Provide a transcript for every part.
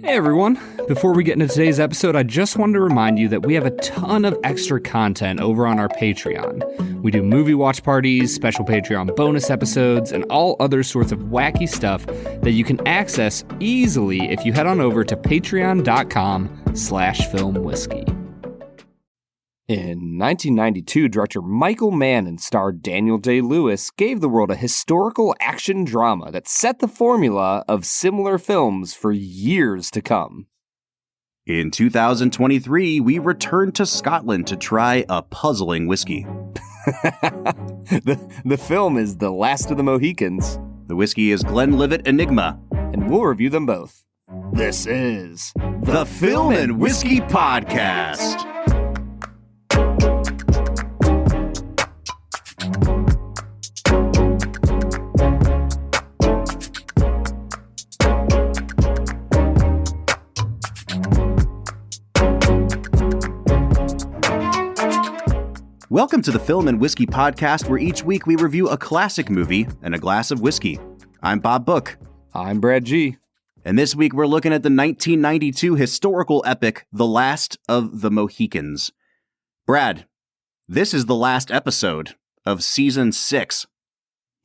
Hey everyone, before we get into today's episode, I just wanted to remind you that we have a ton of extra content over on our Patreon. We do movie watch parties, special Patreon bonus episodes, and all other sorts of wacky stuff that you can access easily if you head on over to patreon.com/filmwhiskey. In 1992, director Michael Mann and star Daniel Day-Lewis gave the world a historical action drama that set the formula of similar films for years to come. In 2023, we returned to Scotland to try a puzzling whiskey. The film is The Last of the Mohicans. The whiskey is Glenlivet Enigma. And we'll review them both. This is the Film and Whiskey Podcast. Welcome to the Film and Whiskey Podcast, where each week we review a classic movie and a glass of whiskey. I'm Bob Book. I'm Brad G. And this week we're looking at the 1992 historical epic, The Last of the Mohicans. Brad, this is the last episode of Season 6.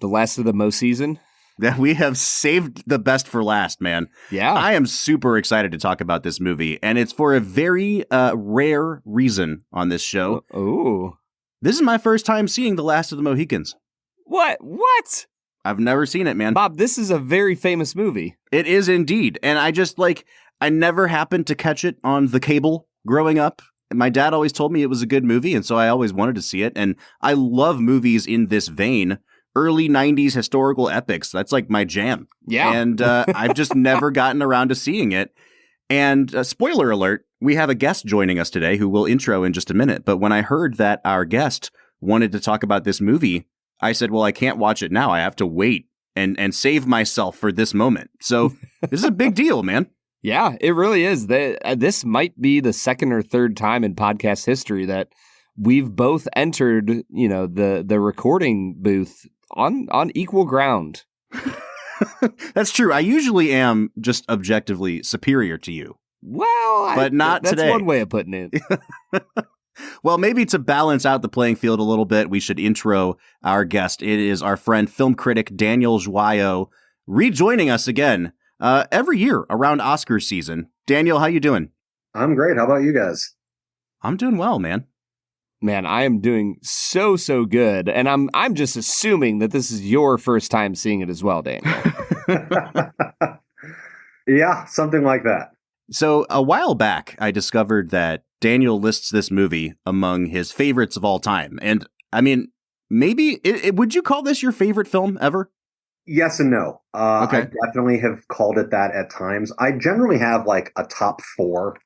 The Last of the Mo season? That we have saved the best for last, man. Yeah. I am super excited to talk about this movie, and it's for a very rare reason on this show. Oh. This is my first time seeing The Last of the Mohicans. What? I've never seen it, man. Bob, this is a very famous movie. It is indeed. And I never happened to catch it on the cable growing up. My dad always told me it was a good movie, and so I always wanted to see it. And I love movies in this vein. Early 90s historical epics. That's like my jam. Yeah. And I've just never gotten around to seeing it. And spoiler alert, we have a guest joining us today who we'll intro in just a minute. But when I heard that our guest wanted to talk about this movie, I said, well, I can't watch it now. I have to wait and save myself for this moment. So this is a big deal, man. Yeah, it really is. This might be the second or third time in podcast history that we've both entered, the recording booth on equal ground. That's true. I usually am just objectively superior to you. Well, but not that's today. That's one way of putting it. Well, maybe to balance out the playing field a little bit, we should intro our guest. It is our friend, film critic Daniel Joyaux, rejoining us again every year around Oscar season. Daniel, how you doing? I'm great. How about you guys? I'm doing well, man. Man, I am doing so good, and I'm just assuming that this is your first time seeing it as well, Daniel. Yeah, something like that. So a while back, I discovered that Daniel lists this movie among his favorites of all time. And I mean, maybe, would you call this your favorite film ever? Yes and no. Okay. I definitely have called it that at times. I generally have like a top four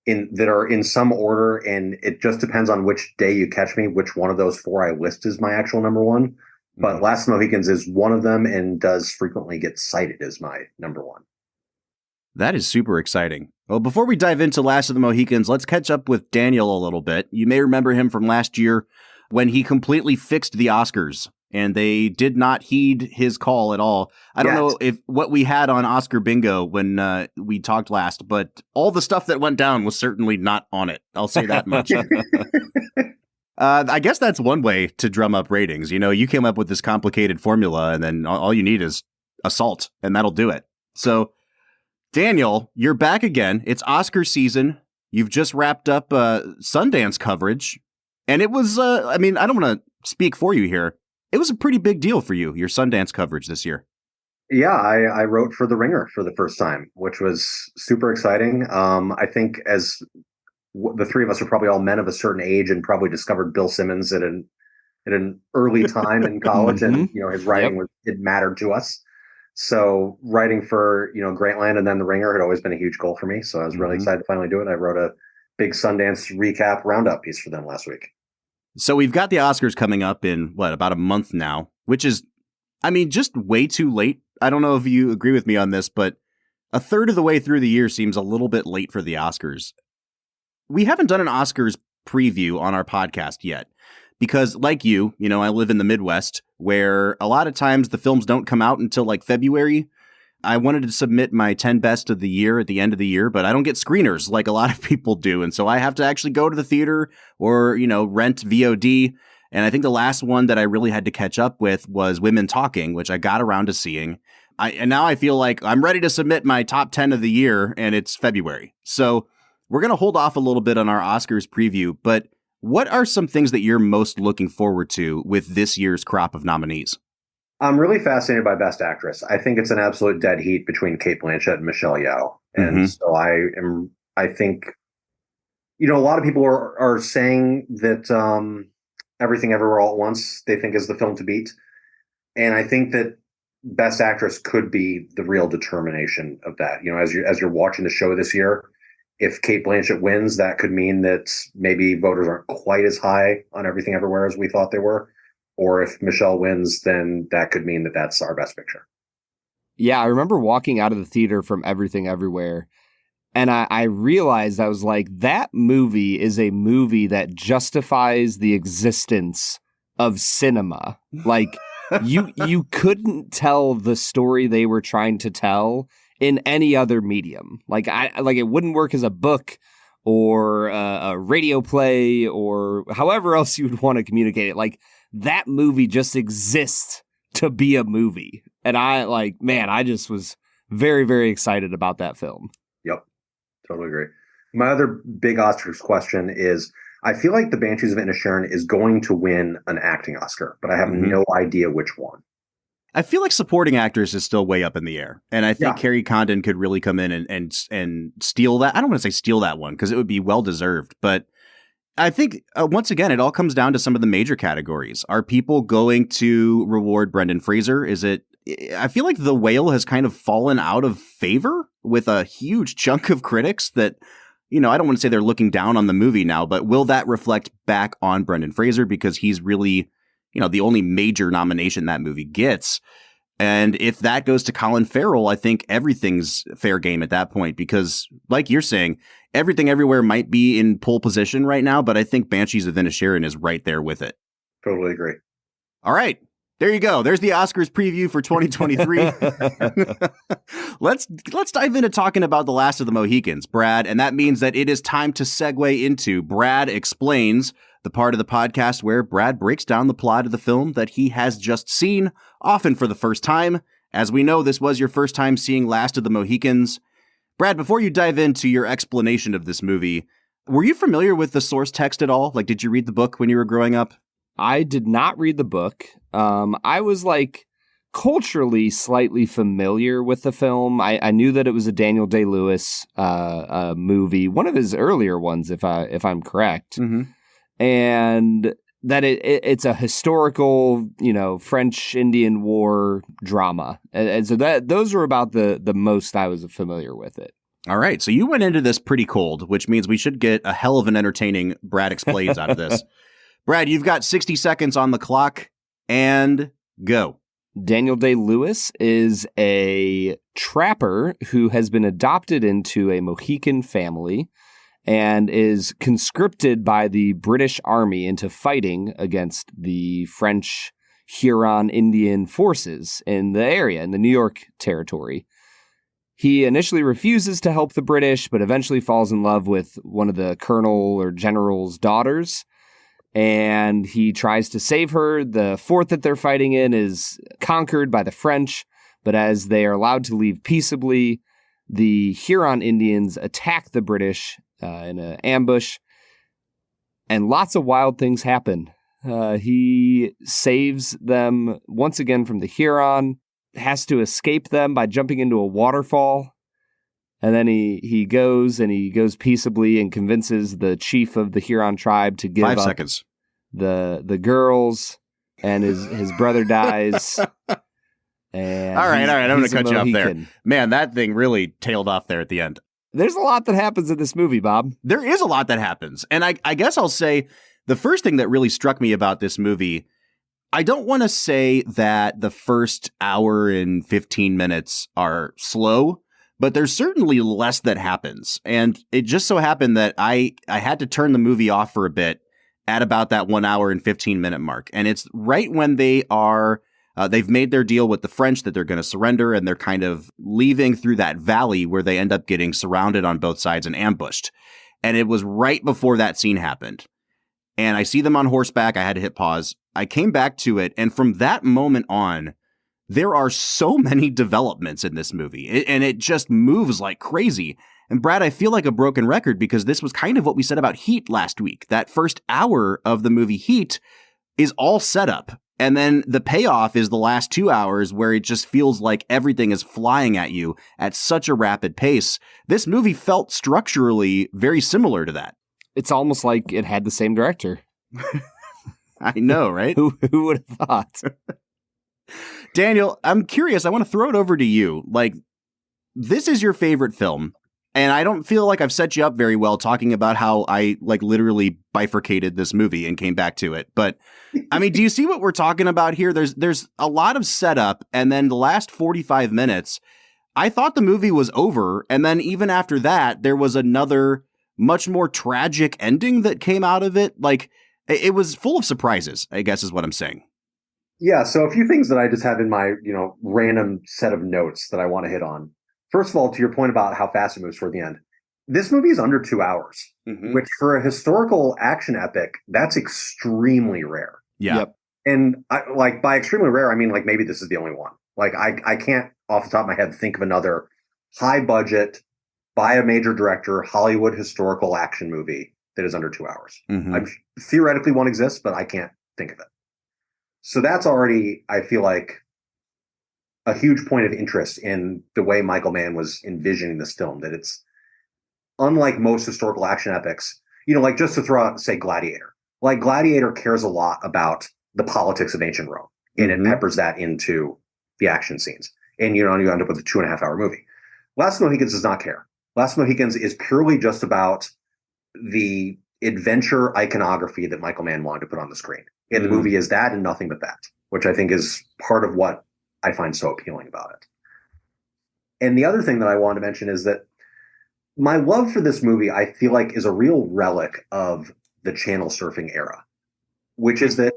that are in some order, and it just depends on which day you catch me, which one of those four I list as my actual number one. But Last of the Mohicans is one of them and does frequently get cited as my number one. That is super exciting. Well, before we dive into Last of the Mohicans, let's catch up with Daniel a little bit. You may remember him from last year when he completely fixed the Oscars, and they did not heed his call at all. I don't know if what we had on Oscar Bingo when we talked last, but all the stuff that went down was certainly not on it. I'll say that much. I guess that's one way to drum up ratings. You came up with this complicated formula, and then all you need is assault, and that'll do it. So, Daniel, you're back again. It's Oscar season. You've just wrapped up Sundance coverage, and it was, I don't want to speak for you here. It was a pretty big deal for you, your Sundance coverage this year. Yeah, I wrote for The Ringer for the first time, which was super exciting. I think as the three of us are probably all men of a certain age and probably discovered Bill Simmons at an early time in college, and his writing it mattered to us. So writing for Grantland and then The Ringer had always been a huge goal for me. So I was really excited to finally do it. I wrote a big Sundance recap roundup piece for them last week. So we've got the Oscars coming up in, about a month now, which is, just way too late. I don't know if you agree with me on this, but a third of the way through the year seems a little bit late for the Oscars. We haven't done an Oscars preview on our podcast yet because, like you, I live in the Midwest where a lot of times the films don't come out until like February. I wanted to submit my 10 best of the year at the end of the year, but I don't get screeners like a lot of people do. And so I have to actually go to the theater or, rent VOD. And I think the last one that I really had to catch up with was Women Talking, which I got around to seeing. And now I feel like I'm ready to submit my top 10 of the year, and it's February. So we're going to hold off a little bit on our Oscars preview, but what are some things that you're most looking forward to with this year's crop of nominees? I'm really fascinated by Best Actress. I think it's an absolute dead heat between Cate Blanchett and Michelle Yeoh. And so I think, a lot of people are saying that Everything Everywhere All at Once, they think is the film to beat. And I think that Best Actress could be the real determination of that. As you're watching the show this year, if Cate Blanchett wins, that could mean that maybe voters aren't quite as high on Everything Everywhere as we thought they were. Or if Michelle wins, then that could mean that that's our best picture. Yeah, I remember walking out of the theater from Everything Everywhere, and I realized, I was like, that movie is a movie that justifies the existence of cinema. Like, you couldn't tell the story they were trying to tell in any other medium. Like it wouldn't work as a book or a radio play or however else you would want to communicate it. Like, that movie just exists to be a movie. And I just was very, very excited about that film. Yep. Totally agree. My other big Oscars question is, I feel like The Banshees of Inisherin is going to win an acting Oscar, but I have no idea which one. I feel like supporting actors is still way up in the air. And I think Carrie Condon could really come in and steal that. I don't want to say steal that one because it would be well-deserved, but I think, once again, it all comes down to some of the major categories. Are people going to reward Brendan Fraser? I feel like The Whale has kind of fallen out of favor with a huge chunk of critics that, I don't want to say they're looking down on the movie now, but will that reflect back on Brendan Fraser because he's really, the only major nomination that movie gets? And if that goes to Colin Farrell, I think everything's fair game at that point because, like you're saying, Everything Everywhere might be in pole position right now, but I think Banshees of Inisherin is right there with it. Totally agree. All right. There you go. There's the Oscars preview for 2023. Let's dive into talking about The Last of the Mohicans, Brad. And that means that it is time to segue into Brad Explains, the part of the podcast where Brad breaks down the plot of the film that he has just seen, often for the first time. As we know, this was your first time seeing Last of the Mohicans. Brad, before you dive into your explanation of this movie, were you familiar with the source text at all? Like, did you read the book when you were growing up? I did not read the book. I was culturally slightly familiar with the film. I knew that it was a Daniel Day-Lewis movie, one of his earlier ones, if I'm correct, and that it's a historical, French Indian War drama, and so those were about the most I was familiar with it. All right, so you went into this pretty cold, which means we should get a hell of an entertaining Brad Explains out of this. Brad, you've got 60 seconds on the clock, and go. Daniel Day-Lewis is a trapper who has been adopted into a Mohican family and is conscripted by the British Army into fighting against the French Huron Indian forces in the area, in the New York territory. He initially refuses to help the British, but eventually falls in love with one of the colonel or general's daughters, and he tries to save her. The fort that they're fighting in is conquered by the French, but as they are allowed to leave peaceably, the Huron Indians attack the British in an ambush, and lots of wild things happen. He saves them once again from the Huron, has to escape them by jumping into a waterfall, and then he goes peaceably and convinces the chief of the Huron tribe to give 5 up seconds. the girls, and his brother dies. And all right, I'm going to cut you off there. Mohican. Man, that thing really tailed off there at the end. There's a lot that happens in this movie, Bob. There is a lot that happens. And I guess I'll say the first thing that really struck me about this movie, I don't want to say that the first hour and 15 minutes are slow, but there's certainly less that happens. And it just so happened that I had to turn the movie off for a bit at about that 1 hour and 15 minute mark. And it's right when they are They've made their deal with the French that they're going to surrender, and they're kind of leaving through that valley where they end up getting surrounded on both sides and ambushed. And it was right before that scene happened. And I see them on horseback. I had to hit pause. I came back to it. And from that moment on, there are so many developments in this movie, and it just moves like crazy. And Brad, I feel like a broken record because this was kind of what we said about Heat last week. That first hour of the movie Heat is all set up. And then the payoff is the last 2 hours where it just feels like everything is flying at you at such a rapid pace. This movie felt structurally very similar to that. It's almost like it had the same director. I know, right? Who would have thought? Daniel, I'm curious. I want to throw it over to you. Like, this is your favorite film. And I don't feel like I've set you up very well talking about how I like literally bifurcated this movie and came back to it. But I mean, do you see what we're talking about here? There's a lot of setup, and then the last 45 minutes, I thought the movie was over. And then even after that, there was another much more tragic ending that came out of it. Like, it was full of surprises, I guess is what I'm saying. Yeah. So a few things that I just have in my, random set of notes that I want to hit on. First of all, to your point about how fast it moves toward the end, this movie is under 2 hours, which for a historical action epic, that's extremely rare. Yeah. Yep. And by extremely rare, I mean, like, maybe this is the only one. Like, I can't off the top of my head think of another high budget by a major director Hollywood historical action movie that is under 2 hours. Theoretically one exists, but I can't think of it. So that's already, I feel like, a huge point of interest in the way Michael Mann was envisioning this film, that it's unlike most historical action epics, like just to throw out, say, Gladiator. Like, Gladiator cares a lot about the politics of ancient Rome, and it peppers that into the action scenes. And, you end up with a 2.5 hour movie. Last Mohicans does not care. Last Mohicans is purely just about the adventure iconography that Michael Mann wanted to put on the screen. And the movie is that and nothing but that, which I think is part of what I find so appealing about it. And the other thing that I wanted to mention is that my love for this movie, I feel like, is a real relic of the channel surfing era, which is that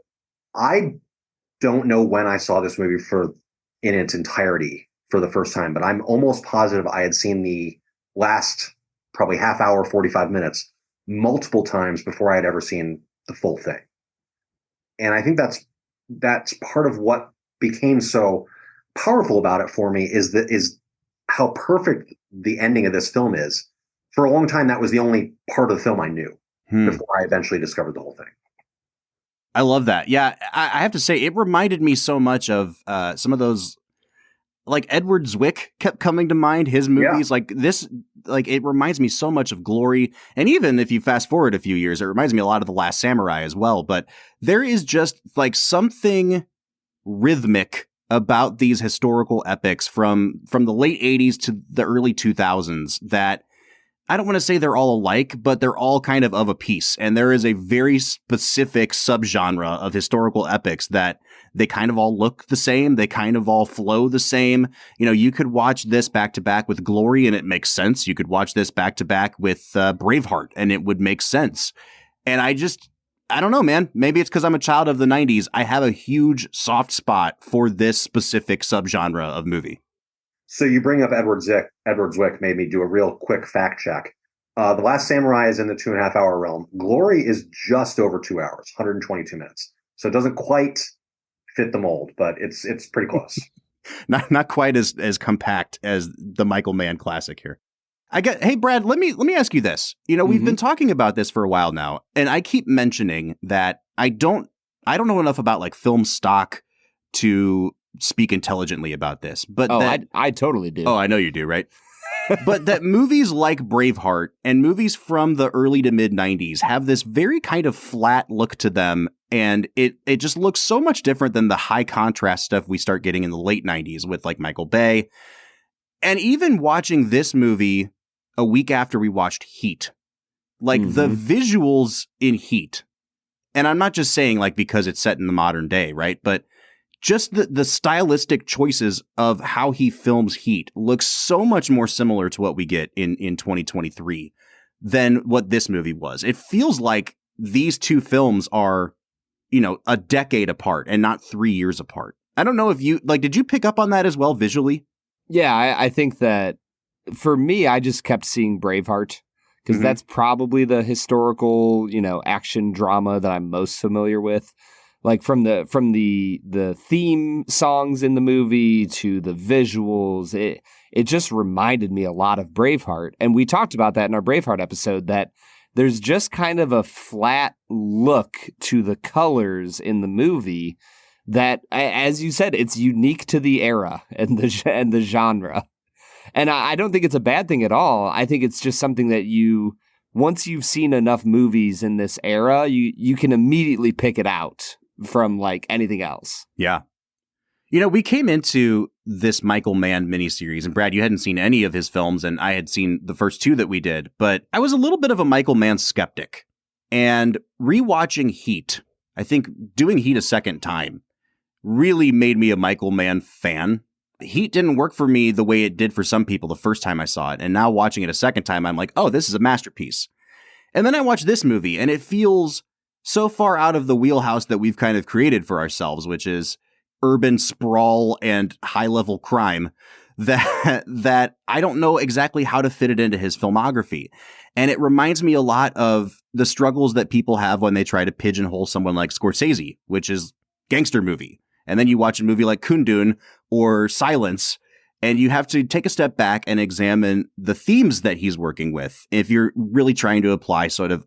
I don't know when I saw this movie in its entirety for the first time, but I'm almost positive I had seen the last probably half hour, 45 minutes, multiple times before I had ever seen the full thing. And I think that's part of what became so powerful about it for me is how perfect the ending of this film is. For a long time, that was the only part of the film I knew before I eventually discovered the whole thing. I love that. Yeah, I have to say, it reminded me so much of some of those, like Edward Zwick kept coming to mind, his movies. Like this, like it reminds me so much of Glory. And even if you fast forward a few years, it reminds me a lot of The Last Samurai as well. But there is just like something rhythmic about these historical epics from the late 80s to the early 2000s that I don't want to say they're all alike, but they're all kind of a piece. And there is a very specific subgenre of historical epics that they kind of all look the same. They kind of all flow the same. You could watch this back to back with Glory and it makes sense. You could watch this back to back with Braveheart and it would make sense. And I don't know, man. Maybe it's because I'm a child of the 90s. I have a huge soft spot for this specific subgenre of movie. So you bring up Edward Zwick made me do a real quick fact check. The Last Samurai is in the 2.5 hour realm. Glory is just over 2 hours, 122 minutes. So it doesn't quite fit the mold, but it's pretty close. not quite as compact as the Michael Mann classic here. Hey, Brad, let me ask you this. We've been talking about this for a while now, and I keep mentioning that I don't know enough about like film stock to speak intelligently about this. But I totally do. Oh, I know you do, right? But that movies like Braveheart and movies from the early to mid 90s have this very kind of flat look to them. And it just looks so much different than the high contrast stuff we start getting in the late 90s with like Michael Bay. And even watching this movie a week after we watched Heat, like the visuals in Heat, and I'm not just saying like because it's set in the modern day, right? But just the stylistic choices of how he films Heat looks so much more similar to what we get in 2023 than what this movie was. It feels like these two films are, a decade apart and not 3 years apart. I don't know if you, like, did you pick up on that as well visually? Yeah, I think that for me, I just kept seeing Braveheart because that's probably the historical, action drama that I'm most familiar with. Like from the theme songs in the movie to the visuals, it just reminded me a lot of Braveheart. And we talked about that in our Braveheart episode, that there's just kind of a flat look to the colors in the movie that, as you said, it's unique to the era and the genre. And I don't think it's a bad thing at all. I think it's just something that once you've seen enough movies in this era, you can immediately pick it out from like anything else. Yeah. We came into this Michael Mann miniseries, and Brad, you hadn't seen any of his films, and I had seen the first two that we did, but I was a little bit of a Michael Mann skeptic. And rewatching Heat, I think doing Heat a second time really made me a Michael Mann fan. Heat didn't work for me the way it did for some people the first time I saw it, and now watching it a second time, I'm like, oh, this is a masterpiece. And then I watch this movie, and it feels so far out of the wheelhouse that we've kind of created for ourselves, which is urban sprawl and high-level crime, that I don't know exactly how to fit it into his filmography. And it reminds me a lot of the struggles that people have when they try to pigeonhole someone like Scorsese, which is gangster movie. And then you watch a movie like Kundun or Silence, and you have to take a step back and examine the themes that he's working with if you're really trying to apply sort of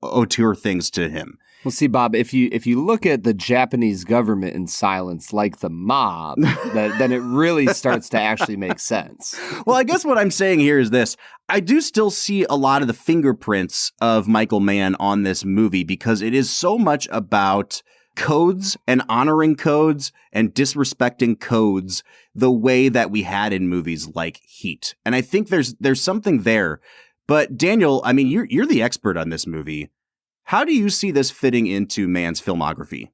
auteur things to him. Well, see, Bob, if you look at the Japanese government in Silence like the mob, then it really starts to actually make sense. Well, I guess what I'm saying here is this. I do still see a lot of the fingerprints of Michael Mann on this movie because it is so much about codes and honoring codes and disrespecting codes the way that we had in movies like Heat. And I think there's something there. But Daniel, I mean, you're the expert on this movie. How do you see this fitting into Mann's filmography?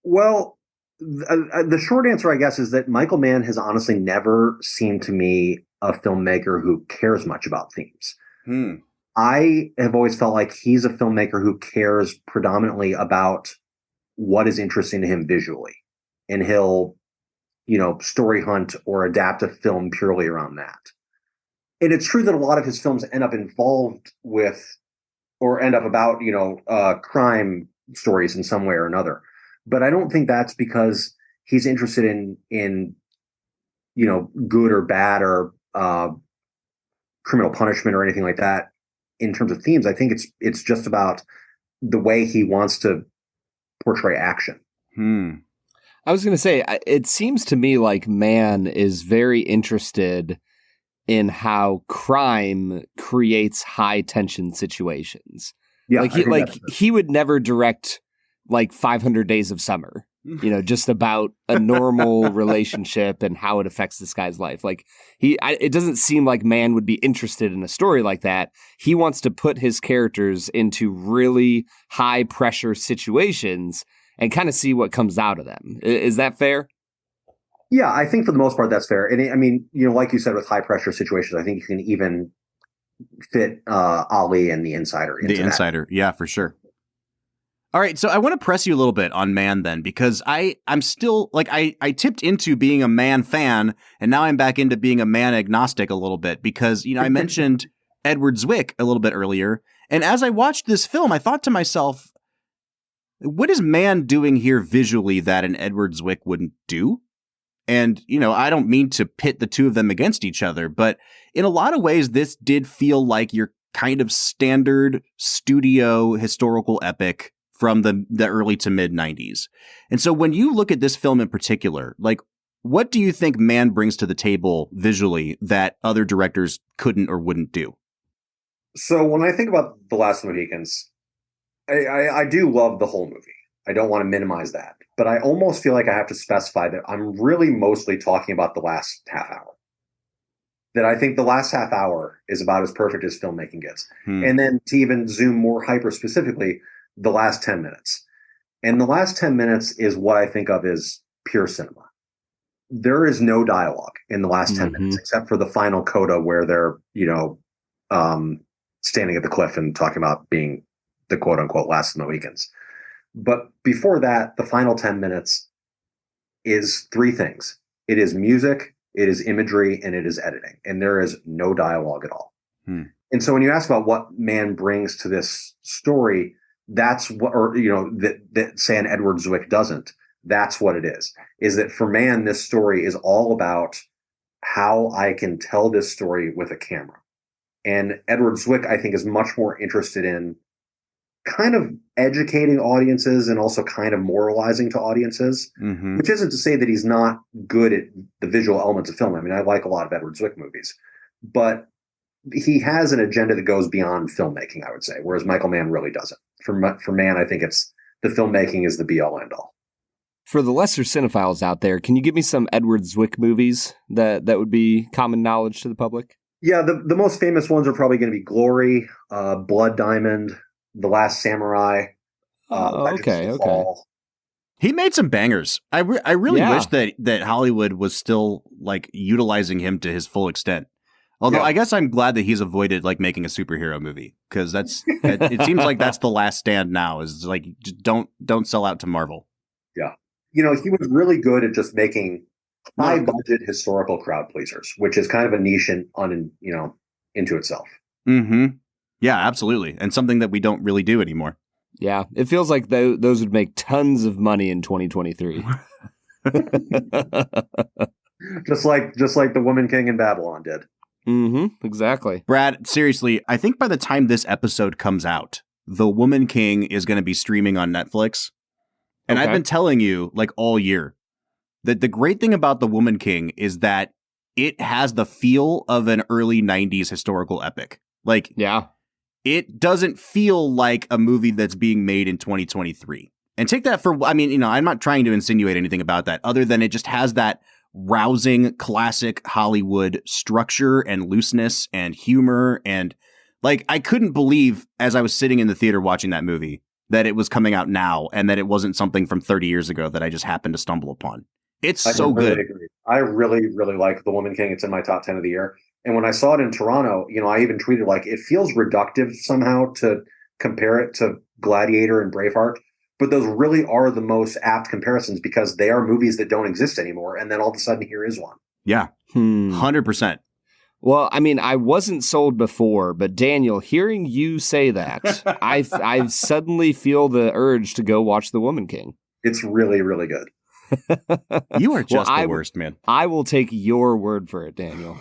Well, the short answer, I guess, is that Michael Mann has honestly never seemed to me a filmmaker who cares much about themes. I have always felt like he's a filmmaker who cares predominantly about what is interesting to him visually. And he'll, story hunt or adapt a film purely around that. And it's true that a lot of his films end up involved with or end up about, crime stories in some way or another. But I don't think that's because he's interested in good or bad or criminal punishment or anything like that in terms of themes. I think it's just about the way he wants to portray action. I was going to say, it seems to me like Mann is very interested in how crime creates high tension situations. Yeah, he would never direct like 500 Days of Summer, just about a normal relationship and how it affects this guy's life. Like it doesn't seem like Mann would be interested in a story like that. He wants to put his characters into really high pressure situations and kind of see what comes out of them. Is that fair? Yeah, I think for the most part that's fair. And I mean, like you said, with high pressure situations, I think you can even fit Ali and The Insider into The Insider, yeah, for sure. All right, so I want to press you a little bit on Mann then, because I'm still, like, I tipped into being a Mann fan, and now I'm back into being a Mann agnostic a little bit, because, I mentioned Edward Zwick a little bit earlier, and as I watched this film, I thought to myself, what is Mann doing here visually that an Edward Zwick wouldn't do? And, I don't mean to pit the two of them against each other, but in a lot of ways, this did feel like your kind of standard studio historical epic from the early to mid 90s. And so when you look at this film in particular, like, what do you think Mann brings to the table visually that other directors couldn't or wouldn't do? So when I think about The Last of the Mohicans, I do love the whole movie. I don't want to minimize that. But I almost feel like I have to specify that I'm really mostly talking about the last half hour. That I think the last half hour is about as perfect as filmmaking gets. And then to even zoom more hyper specifically, the last 10 minutes. And the last 10 minutes is what I think of as pure cinema. There is no dialogue in the last 10 minutes, except for the final coda where they're, standing at the cliff and talking about being the quote unquote last of the Mohicans. But before that, the final 10 minutes, is three things. It is music, it is imagery, and it is editing. And there is no dialogue at all. And so when you ask about what Mann brings to this story, that's what, or, you know, that say an Edward Zwick doesn't, that's what it is that for Mann, this story is all about how I can tell this story with a camera. And Edward Zwick, I think, is much more interested in kind of educating audiences and also kind of moralizing to audiences, which isn't to say that he's not good at the visual elements of film. I mean, I like a lot of Edward Zwick movies, but he has an agenda that goes beyond filmmaking, I would say, whereas Michael Mann really doesn't. For Mann, I think it's the filmmaking is the be-all, end-all. For the lesser cinephiles out there, can you give me some Edward Zwick movies that would be common knowledge to the public? Yeah, the most famous ones are probably going to be Glory, Blood Diamond, The Last Samurai. Okay. He made some bangers. I really wish that Hollywood was still like utilizing him to his full extent. Although I guess I'm glad that he's avoided like making a superhero movie, because it seems like that's the last stand now, is like, just don't sell out to Marvel. Yeah. You know, he was really good at just making high budget historical crowd pleasers, which is kind of a niche into itself. Yeah, absolutely. And something that we don't really do anymore. Yeah, it feels like those would make tons of money in 2023. just like the Woman King in Babylon did. Exactly. Brad, seriously, I think by the time this episode comes out, The Woman King is going to be streaming on Netflix. And I've been telling you like all year that the great thing about The Woman King is that it has the feel of an early 90s historical epic. Like, it doesn't feel like a movie that's being made in 2023. And take that for, I mean, you know, I'm not trying to insinuate anything about that other than it just has that rousing classic Hollywood structure and looseness and humor. And like, I couldn't believe as I was sitting in the theater watching that movie that it was coming out now and that it wasn't something from 30 years ago that I just happened to stumble upon. It's so good. Agree. I really, really like The Woman King. It's in my top 10 of the year. And when I saw it in Toronto, you know, I even tweeted like, it feels reductive somehow to compare it to Gladiator and Braveheart. But those really are the most apt comparisons because they are movies that don't exist anymore. And then all of a sudden, here is one. Yeah, 100%. Well, I mean, I wasn't sold before, but Daniel, hearing you say that, I suddenly feel the urge to go watch The Woman King. It's really, really good. You are just the worst, man. I will take your word for it, Daniel.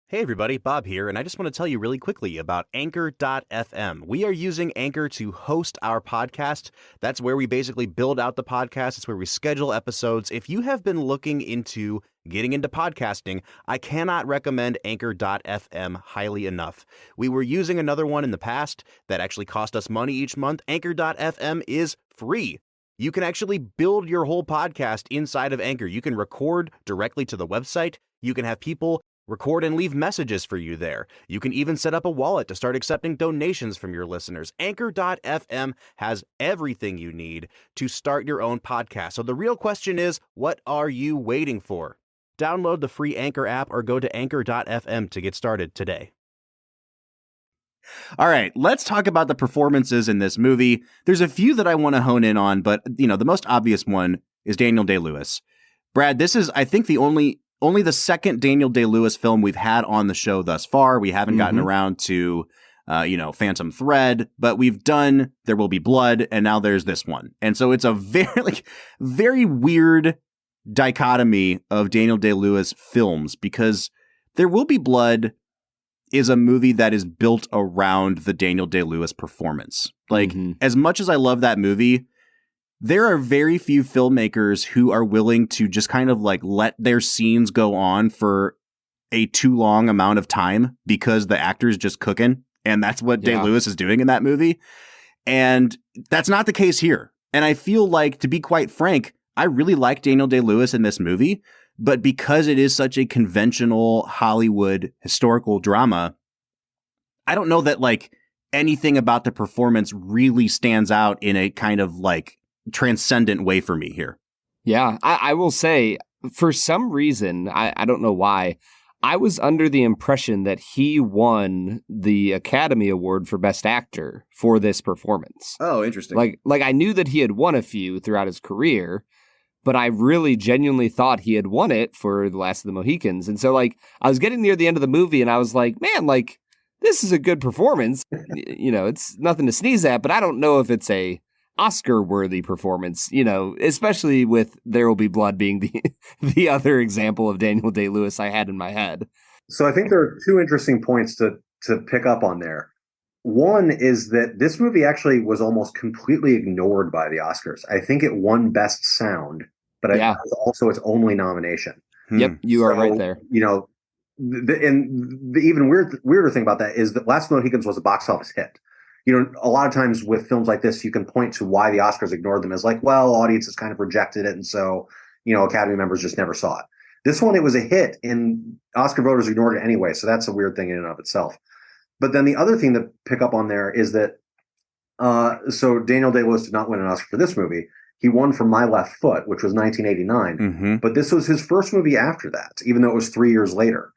Hey everybody, Bob here, and I just want to tell you really quickly about Anchor.fm. We are using Anchor to host our podcast. That's where we basically build out the podcast. It's where we schedule episodes. If you have been looking into getting into podcasting, I cannot recommend Anchor.fm highly enough. We were using another one in the past that actually cost us money each month. Anchor.fm is free. You can actually build your whole podcast inside of Anchor. You can record directly to the website. You can have people record and leave messages for you there. You can even set up a wallet to start accepting donations from your listeners. Anchor.fm has everything you need to start your own podcast. So the real question is, what are you waiting for? Download the free Anchor app or go to Anchor.fm to get started today. All right, let's talk about the performances in this movie. There's a few that I want to hone in on, but you know, the most obvious one is Daniel Day-Lewis. Brad, this is, I think, the only the second Daniel Day-Lewis film we've had on the show thus far. We haven't gotten around to, Phantom Thread, but we've done There Will Be Blood, and now there's this one. And so it's a very weird dichotomy of Daniel Day-Lewis films, because There Will Be Blood is a movie that is built around the Daniel Day-Lewis performance. Like, as much as I love that movie, there are very few filmmakers who are willing to just kind of like let their scenes go on for a too long amount of time because the actor's just cooking. And that's what Day-Lewis is doing in that movie. And that's not the case here. And I feel like, to be quite frank, I really like Daniel Day-Lewis in this movie. But because it is such a conventional Hollywood historical drama, I don't know that like anything about the performance really stands out in a kind of like transcendent way for me here. Yeah, I will say, for some reason, I don't know why, I was under the impression that he won the Academy Award for Best Actor for this performance. Oh, interesting. Like I knew that he had won a few throughout his career, but I really genuinely thought he had won it for The Last of the Mohicans. And so like I was getting near the end of the movie and I was like, man, like this is a good performance. It's nothing to sneeze at, but I don't know if it's a Oscar-worthy performance, especially with There Will Be Blood being the other example of Daniel Day-Lewis I had in my head. So I think there are two interesting points to pick up on there. One is that this movie actually was almost completely ignored by the Oscars. I think it won Best Sound, but it was also its only nomination. Yep, you are right there. And the even weirder thing about that is that Last of the Mohicans was a box office hit. A lot of times with films like this, you can point to why the Oscars ignored them as like, well, audiences kind of rejected it. And so, Academy members just never saw it. This one, it was a hit and Oscar voters ignored it anyway. So that's a weird thing in and of itself. But then the other thing to pick up on there is that, so Daniel Day-Lewis did not win an Oscar for this movie. He won for My Left Foot, which was 1989. Mm-hmm. But this was his first movie after that, even though it was 3 years later.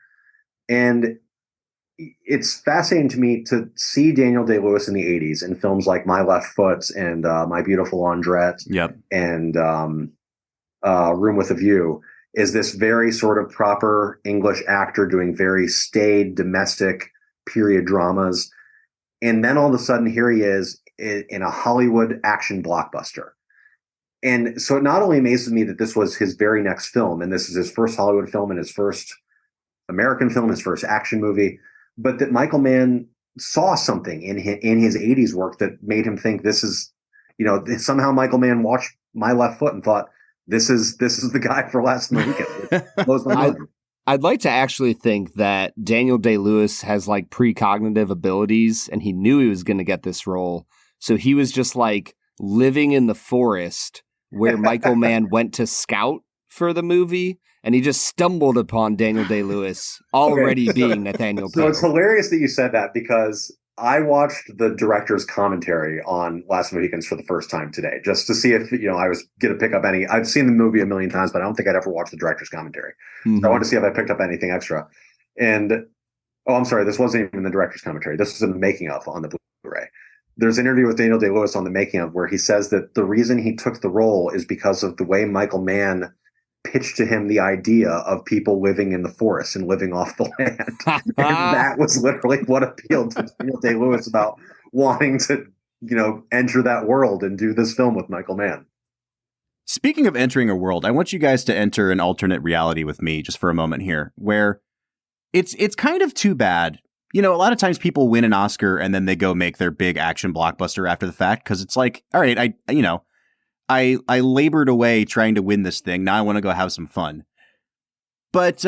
And it's fascinating to me to see Daniel Day-Lewis in the 80s in films like My Left Foot and My Beautiful Laundrette and Room with a View, is this very sort of proper English actor doing very staid domestic period dramas. And then all of a sudden, here he is in a Hollywood action blockbuster. And so it not only amazes me that this was his very next film, and this is his first Hollywood film and his first American film, his first action movie, but that Michael Mann saw something in his 80s work that made him think this is, somehow Michael Mann watched My Left Foot and thought, this is the guy for Last of the Mohicans. It blows my mind. I'd like to actually think that Daniel Day-Lewis has like precognitive abilities and he knew he was going to get this role. So he was just like living in the forest where Michael Mann went to scout for the movie. And he just stumbled upon Daniel Day-Lewis already being Nathaniel Poe. So it's hilarious that you said that because I watched the director's commentary on Last of the Mohicans for the first time today, just to see if, I was going to pick up any. I've seen the movie a million times, but I don't think I'd ever watched the director's commentary. Mm-hmm. So I wanted to see if I picked up anything extra. And, I'm sorry, this wasn't even the director's commentary. This was in the making of on the Blu-ray. There's an interview with Daniel Day-Lewis on the making of where he says that the reason he took the role is because of the way Michael Mann pitched to him the idea of people living in the forest and living off the land. And that was literally what appealed to Daniel Day-Lewis about wanting to, enter that world and do this film with Michael Mann. Speaking of entering a world, I want you guys to enter an alternate reality with me just for a moment here, where it's kind of too bad. A lot of times people win an Oscar and then they go make their big action blockbuster after the fact because it's like, all right, I labored away trying to win this thing. Now I want to go have some fun. But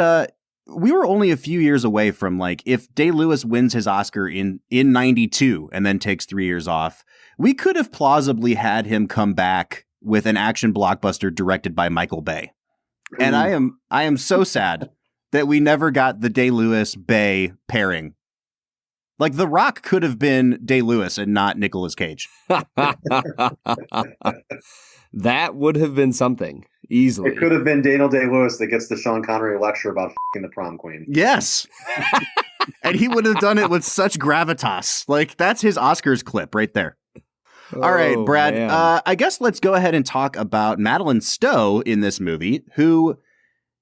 we were only a few years away from like, if Day-Lewis wins his Oscar in 92 and then takes 3 years off, we could have plausibly had him come back with an action blockbuster directed by Michael Bay. And I am so sad that we never got the Day-Lewis Bay pairing. Like The Rock could have been Day-Lewis and not Nicolas Cage. That would have been something, easily. It could have been Daniel Day-Lewis that gets the Sean Connery lecture about f***ing the prom queen. Yes. And he would have done it with such gravitas. Like, that's his Oscars clip right there. All right, Brad, I guess let's go ahead and talk about Madeline Stowe in this movie, who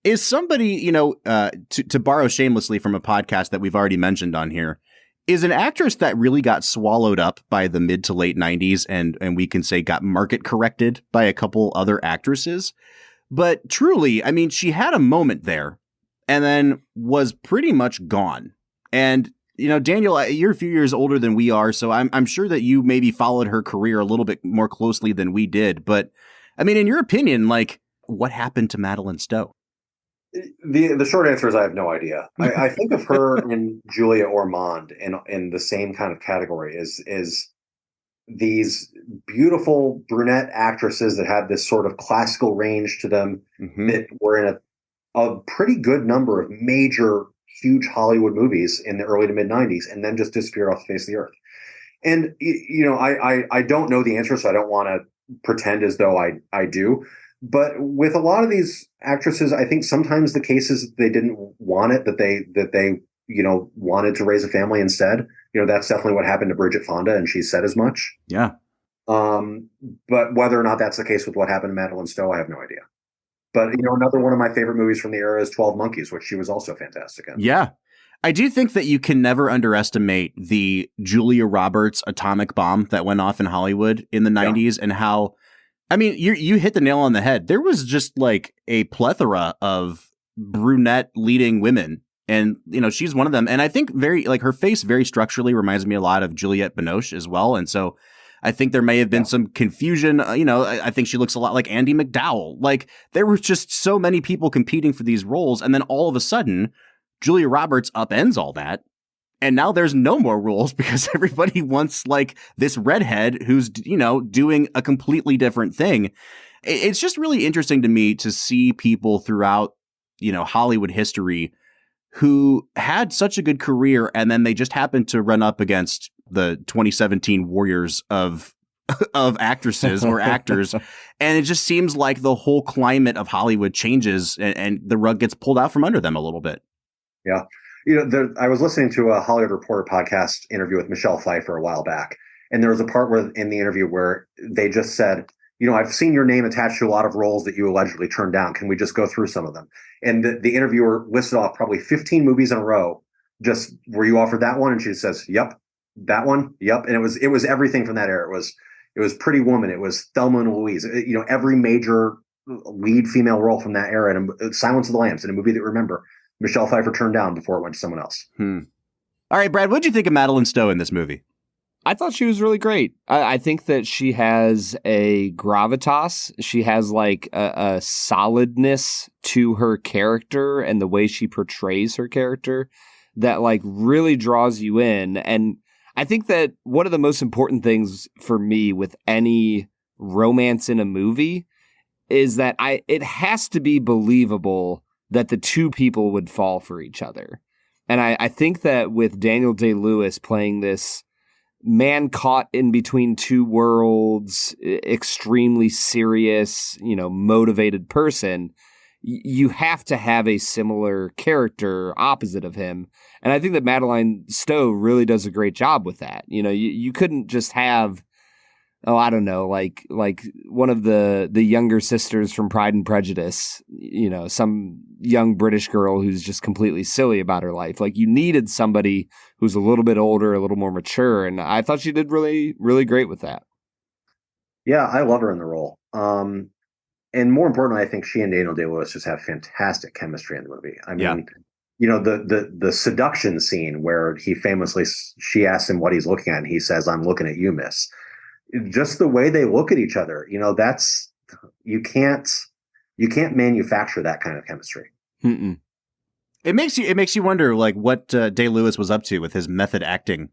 is somebody, to borrow shamelessly from a podcast that we've already mentioned on here, is an actress that really got swallowed up by the mid to late 90s and we can say got market corrected by a couple other actresses. But truly, I mean, she had a moment there and then was pretty much gone. And, Daniel, you're a few years older than we are, so I'm sure that you maybe followed her career a little bit more closely than we did. But, I mean, in your opinion, like, what happened to Madeline Stowe? The short answer is I have no idea. I think of her and Julia Ormond in the same kind of category is these beautiful brunette actresses that had this sort of classical range to them that were in a pretty good number of major, huge Hollywood movies in the early to mid 90s and then just disappeared off the face of the earth. And, I don't know the answer, so I don't want to pretend as though I do. But with a lot of these actresses, I think sometimes the case is they didn't want it, that they wanted to raise a family instead. That's definitely what happened to Bridget Fonda, and she said as much. Yeah. But whether or not that's the case with what happened to Madeline Stowe, I have no idea. But another one of my favorite movies from the era is 12 Monkeys, which she was also fantastic in. Yeah. I do think that you can never underestimate the Julia Roberts atomic bomb that went off in Hollywood in the 90s and how, I mean, you hit the nail on the head. There was just like a plethora of brunette leading women. And, she's one of them. And I think her face very structurally reminds me a lot of Juliette Binoche as well. And so I think there may have been some confusion. I think she looks a lot like Andie MacDowell. Like, there were just so many people competing for these roles. And then all of a sudden, Julia Roberts upends all that. And now there's no more rules because everybody wants like this redhead who's, doing a completely different thing. It's just really interesting to me to see people throughout, Hollywood history who had such a good career and then they just happened to run up against the 2017 warriors of actresses or actors. And it just seems like the whole climate of Hollywood changes and the rug gets pulled out from under them a little bit. Yeah. I was listening to a Hollywood Reporter podcast interview with Michelle Pfeiffer a while back. And there was a part in the interview where they just said, I've seen your name attached to a lot of roles that you allegedly turned down. Can we just go through some of them? And the interviewer listed off probably 15 movies in a row. Just, were you offered that one? And she says, yep. That one? Yep. And it was everything from that era. It was Pretty Woman. It was Thelma and Louise. Every major lead female role from that era. And Silence of the Lambs, in a movie that remember Michelle Pfeiffer turned down before it went to someone else. All right, Brad, what'd you think of Madeline Stowe in this movie? I thought she was really great. I think that she has a gravitas. She has like a solidness to her character and the way she portrays her character that like really draws you in. And I think that one of the most important things for me with any romance in a movie is that it has to be believable that the two people would fall for each other. And I think that with Daniel Day-Lewis playing this man caught in between two worlds, extremely serious, motivated person, you have to have a similar character opposite of him. And I think that Madeline Stowe really does a great job with that. You couldn't just have, I don't know, like one of the younger sisters from Pride and Prejudice, some young British girl who's just completely silly about her life. Like, you needed somebody who's a little bit older, a little more mature. And I thought she did really, really great with that. Yeah, I love her in the role. And more importantly, I think she and Daniel Day-Lewis just have fantastic chemistry in the movie. I mean, the seduction scene where she asks him what he's looking at, and he says, "I'm looking at you, miss." Just the way they look at each other, that's you can't manufacture that kind of chemistry. Mm-mm. It makes you wonder, like, what Day-Lewis was up to with his method acting.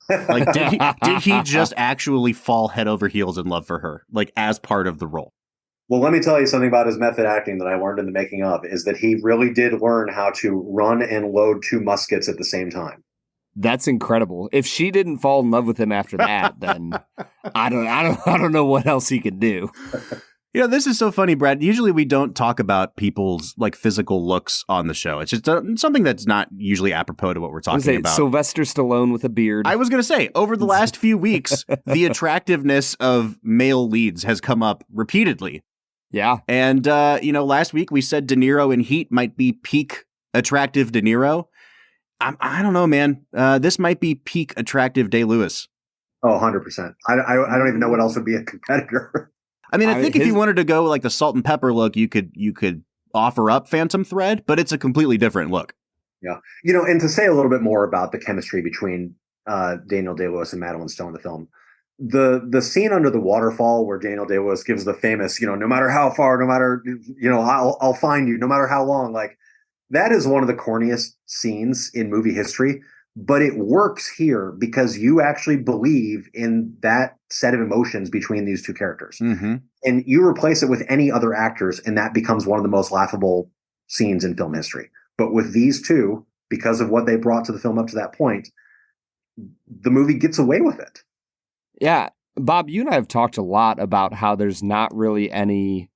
Like, did he just actually fall head over heels in love for her, like, as part of the role? Well, let me tell you something about his method acting that I learned in the making of, is that he really did learn how to run and load two muskets at the same time. That's incredible. If she didn't fall in love with him after that, then I don't know what else he could do. This is so funny, Brad. Usually we don't talk about people's like physical looks on the show. It's just something that's not usually apropos to what we're talking about. Sylvester Stallone with a beard. I was going to say, over the last few weeks, the attractiveness of male leads has come up repeatedly. Yeah. And, last week we said De Niro in Heat might be peak attractive De Niro. I don't know, man. This might be peak attractive Day-Lewis. Oh, 100%. I don't even know what else would be a competitor. I mean, I think if you wanted to go like the salt and pepper look, you could offer up Phantom Thread, but it's a completely different look. Yeah. And to say a little bit more about the chemistry between Daniel Day-Lewis and Madeline Stowe in the film, the scene under the waterfall where Daniel Day-Lewis gives the famous, no matter how far, no matter, I'll find you, no matter how long, like, that is one of the corniest scenes in movie history, but it works here because you actually believe in that set of emotions between these two characters. Mm-hmm. And you replace it with any other actors, and that becomes one of the most laughable scenes in film history. But with these two, because of what they brought to the film up to that point, the movie gets away with it. Yeah. Bob, you and I have talked a lot about how there's not really any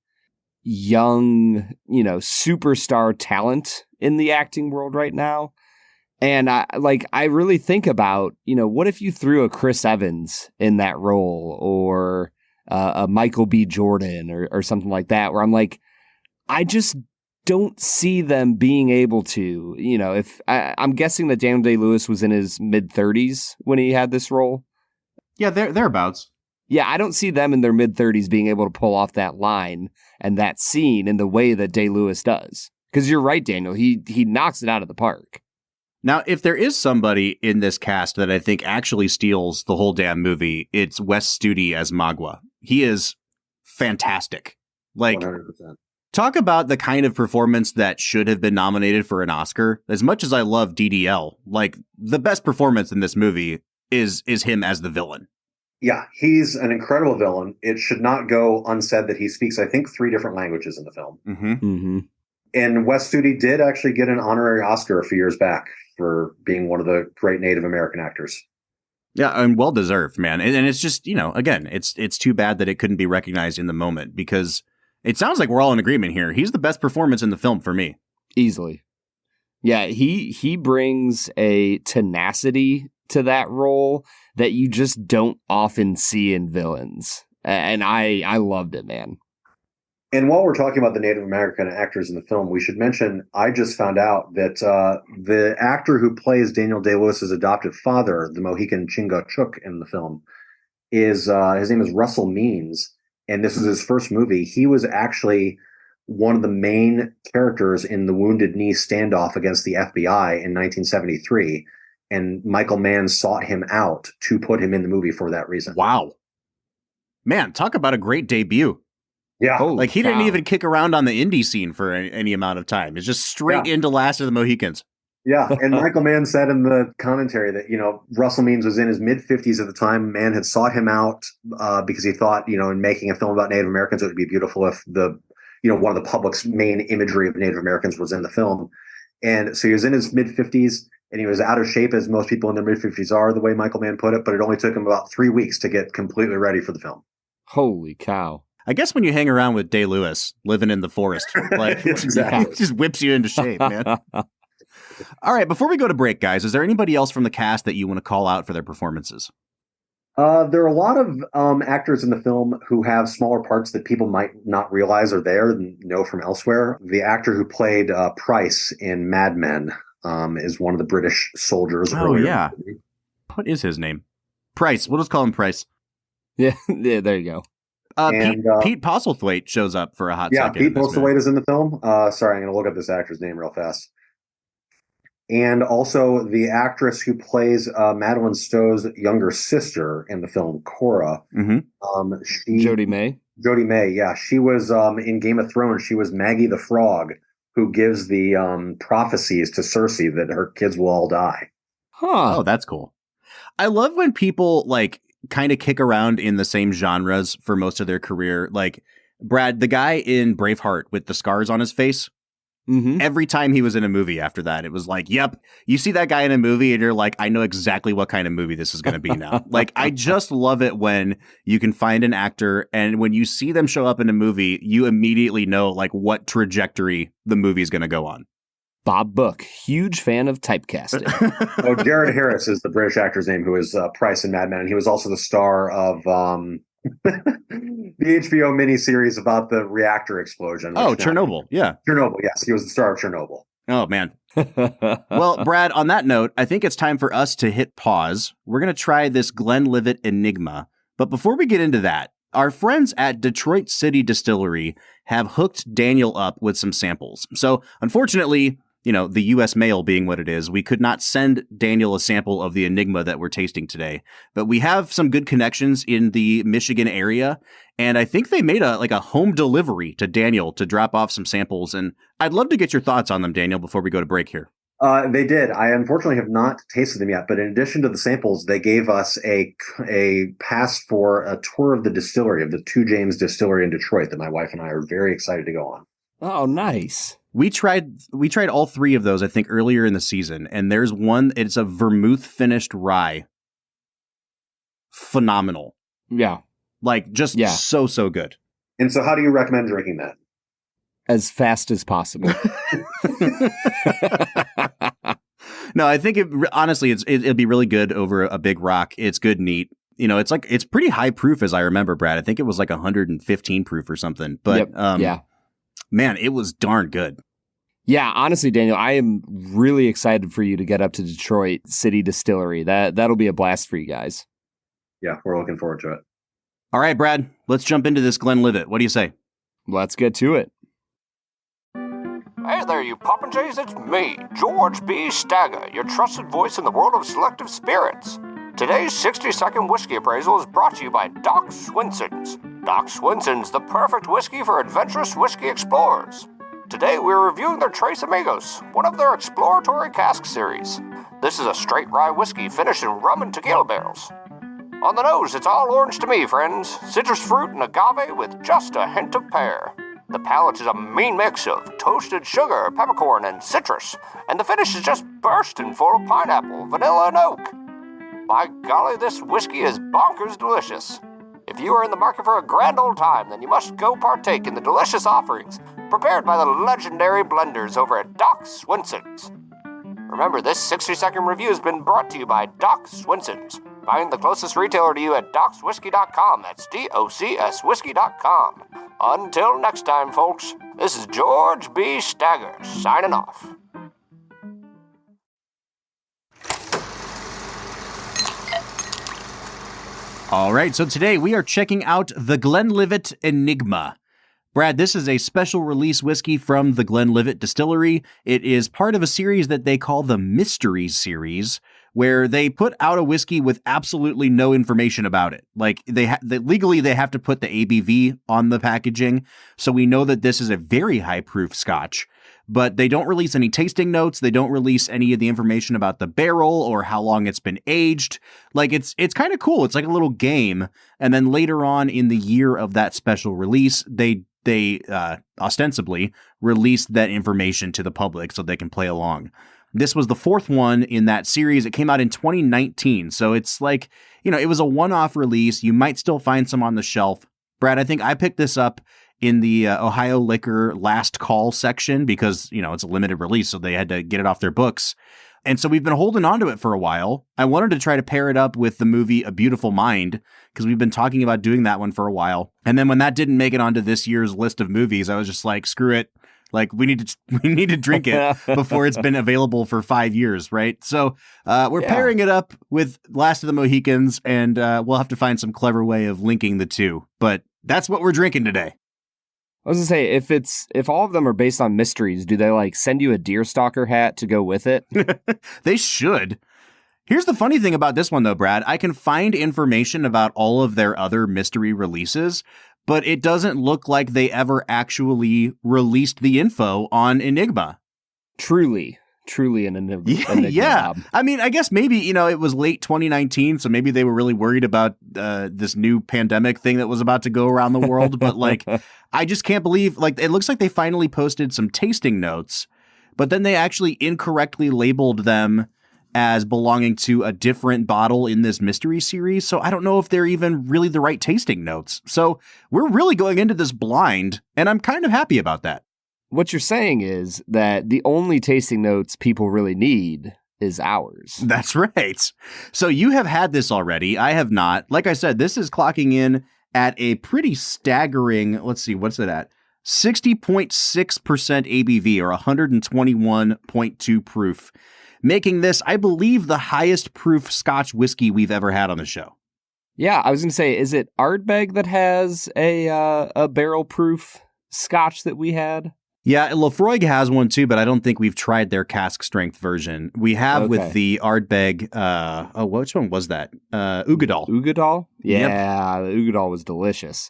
young, superstar talent in the acting world right now. And I really think about, what if you threw a Chris Evans in that role, or a Michael B. Jordan or something like that, where I'm like, I just don't see them being able to, if I'm guessing that Daniel Day-Lewis was in his mid-30s when he had this role. Yeah, thereabouts. Yeah, I don't see them in their mid-30s being able to pull off that line and that scene in the way that Day-Lewis does. Because you're right, Daniel. He knocks it out of the park. Now, if there is somebody in this cast that I think actually steals the whole damn movie, it's Wes Studi as Magua. He is fantastic. Like, 100%. Talk about the kind of performance that should have been nominated for an Oscar. As much as I love DDL, like, the best performance in this movie is him as the villain. Yeah, he's an incredible villain. It should not go unsaid that he speaks, I think, 3 different languages in the film. Mm-hmm. Mm-hmm. And Wes Studi did actually get an honorary Oscar a few years back for being one of the great Native American actors. Yeah, and well deserved, man. And it's just, again, it's too bad that it couldn't be recognized in the moment, because it sounds like we're all in agreement here. He's the best performance in the film for me. Easily. Yeah, he brings a tenacity to that role that you just don't often see in villains. And I loved it, man. And while we're talking about the Native American actors in the film, we should mention, I just found out that the actor who plays Daniel Day-Lewis's adoptive father, the Mohican Chingachgook in the film, is his name is Russell Means, and this is his first movie. He was actually one of the main characters in the Wounded Knee standoff against the FBI in 1973, and Michael Mann sought him out to put him in the movie for that reason. Wow. Man, talk about a great debut. Yeah. Like, he didn't even kick around on the indie scene for any amount of time. It's just straight into Last of the Mohicans. Yeah, and Michael Mann said in the commentary that, Russell Means was in his mid-50s at the time. Mann had sought him out because he thought, in making a film about Native Americans, it would be beautiful if one of the public's main imagery of Native Americans was in the film. And so he was in his mid-50s, and he was out of shape, as most people in their mid-50s are, the way Michael Mann put it, but it only took him about 3 weeks to get completely ready for the film. Holy cow. I guess when you hang around with Day-Lewis, living in the forest, like, Exactly. it just whips you into shape, man. All right, before we go to break, guys, is there anybody else from the cast that you want to call out for their performances? There are a lot of actors in the film who have smaller parts that people might not realize are there and know from elsewhere. The actor who played Price in Mad Men is one of the British soldiers. Oh, yeah. What is his name? Price. We'll just call him Price. Yeah, there you go. Pete Postlethwaite shows up for a hot second. Yeah, Pete Postlethwaite is in the film. Sorry, I'm going to look up this actor's name real fast. And also the actress who plays Madeline Stowe's younger sister in the film, Cora. Mm-hmm. Jodie May. Jodie May, yeah. She was in Game of Thrones. She was Maggie the Frog, who gives the prophecies to Cersei that her kids will all die. Huh. Oh, that's cool. I love when people, like, kind of kick around in the same genres for most of their career. Like, Brad, the guy in Braveheart with the scars on his face, every time he was in a movie after that, it was like, yep, you see that guy in a movie and you're like, I know exactly what kind of movie this is going to be now. Like, I just love it when you can find an actor and when you see them show up in a movie, you immediately know, like, what trajectory the movie is going to go on. Bob Book, huge fan of typecasting. Oh, Jared Harris is the British actor's name, who is Price in Mad Men. And he was also the star of the HBO miniseries about the reactor explosion. Oh, Chernobyl. Yeah. Chernobyl, yes. He was the star of Chernobyl. Oh, man. Well, Brad, on that note, I think it's time for us to hit pause. We're going to try this Glenlivet Enigma. But before we get into that, our friends at Detroit City Distillery have hooked Daniel up with some samples. So, unfortunately, the U.S. mail being what it is, we could not send Daniel a sample of the Enigma that we're tasting today. But we have some good connections in the Michigan area, and I think they made a home delivery to Daniel to drop off some samples. And I'd love to get your thoughts on them, Daniel, before we go to break here. They did. I unfortunately have not tasted them yet, but in addition to the samples, they gave us a pass for a tour of the distillery, of the Two James Distillery in Detroit, that my wife and I are very excited to go on. Oh, nice. We tried all 3 of those, I think, earlier in the season, and there's one, it's a vermouth finished rye. Phenomenal. Yeah. Like, just so good. And so how do you recommend drinking that? As fast as possible. No, I think honestly, it'll be really good over a big rock. It's good, neat. It's pretty high proof, as I remember, Brad. I think it was like 115 proof or something. But yeah. Man, it was darn good. Yeah, honestly, Daniel, I am really excited for you to get up to Detroit City Distillery. That'll be a blast for you guys. Yeah, we're looking forward to it. All right, Brad, let's jump into this Glenlivet. What do you say? Let's get to it. Hey there, you popinjays, it's me, George B. Stagger, your trusted voice in the world of selective spirits. Today's 60-second whiskey appraisal is brought to you by Doc Swinson's. Doc Swinson's, the perfect whiskey for adventurous whiskey explorers. Today we're reviewing their Tres Amigos, one of their exploratory cask series. This is a straight rye whiskey finished in rum and tequila barrels. On the nose, it's all orange to me, friends. Citrus fruit and agave with just a hint of pear. The palate is a mean mix of toasted sugar, peppercorn, and citrus, and the finish is just bursting full of pineapple, vanilla, and oak. By golly, this whiskey is bonkers delicious. If you are in the market for a grand old time, then you must go partake in the delicious offerings prepared by the legendary blenders over at Doc Swinson's. Remember, this 60-second review has been brought to you by Doc Swinson's. Find the closest retailer to you at docswhiskey.com. That's DOCS whiskey.com. Until next time, folks, this is George B. Stagger signing off. All right, so today we are checking out the Glenlivet Enigma. Brad, this is a special release whiskey from the Glenlivet Distillery. It is part of a series that they call the Mystery Series, where they put out a whiskey with absolutely no information about it. Like legally they have to put the ABV on the packaging, so we know that this is a very high proof Scotch. But they don't release any tasting notes. They don't release any of the information about the barrel or how long it's been aged. Like it's kind of cool. It's like a little game. And then later on in the year of that special release, they ostensibly released that information to the public so they can play along. This was the fourth one in that series. It came out in 2019. So it's like, it was a one-off release. You might still find some on the shelf. Brad, I think I picked this up in the Ohio Liquor last call section because, it's a limited release, so they had to get it off their books. And so we've been holding on to it for a while. I wanted to try to pair it up with the movie A Beautiful Mind because we've been talking about doing that one for a while. And then when that didn't make it onto this year's list of movies, I was just like, screw it. Like we need to drink it before it's been available for 5 years, right? So we're pairing it up with Last of the Mohicans, and we'll have to find some clever way of linking the two. But that's what we're drinking today. I was gonna say, if all of them are based on mysteries, do they send you a deerstalker hat to go with it? They should. Here's the funny thing about this one though, Brad. I can find information about all of their other mystery releases, but it doesn't look like they ever actually released the info on Enigma. Truly an enigma. Yeah. I mean, I guess maybe, it was late 2019, so maybe they were really worried about this new pandemic thing that was about to go around the world. But I just can't believe, it looks like they finally posted some tasting notes, but then they actually incorrectly labeled them as belonging to a different bottle in this mystery series. So I don't know if they're even really the right tasting notes. So we're really going into this blind, and I'm kind of happy about that. What you're saying is that the only tasting notes people really need is ours. That's right. So you have had this already. I have not. Like I said, this is clocking in at a pretty staggering, let's see, what's it at? 60.6% ABV or 121.2 proof, making this, I believe, the highest proof Scotch whiskey we've ever had on the show. Yeah, I was going to say, is it Ardbeg that has a barrel proof Scotch that we had? Yeah, Lafroig has one too, but I don't think we've tried their cask strength version. We have with the Ardbeg, which one was that? Ugadal. Ugadal? Yeah, yep. The Ugadal was delicious.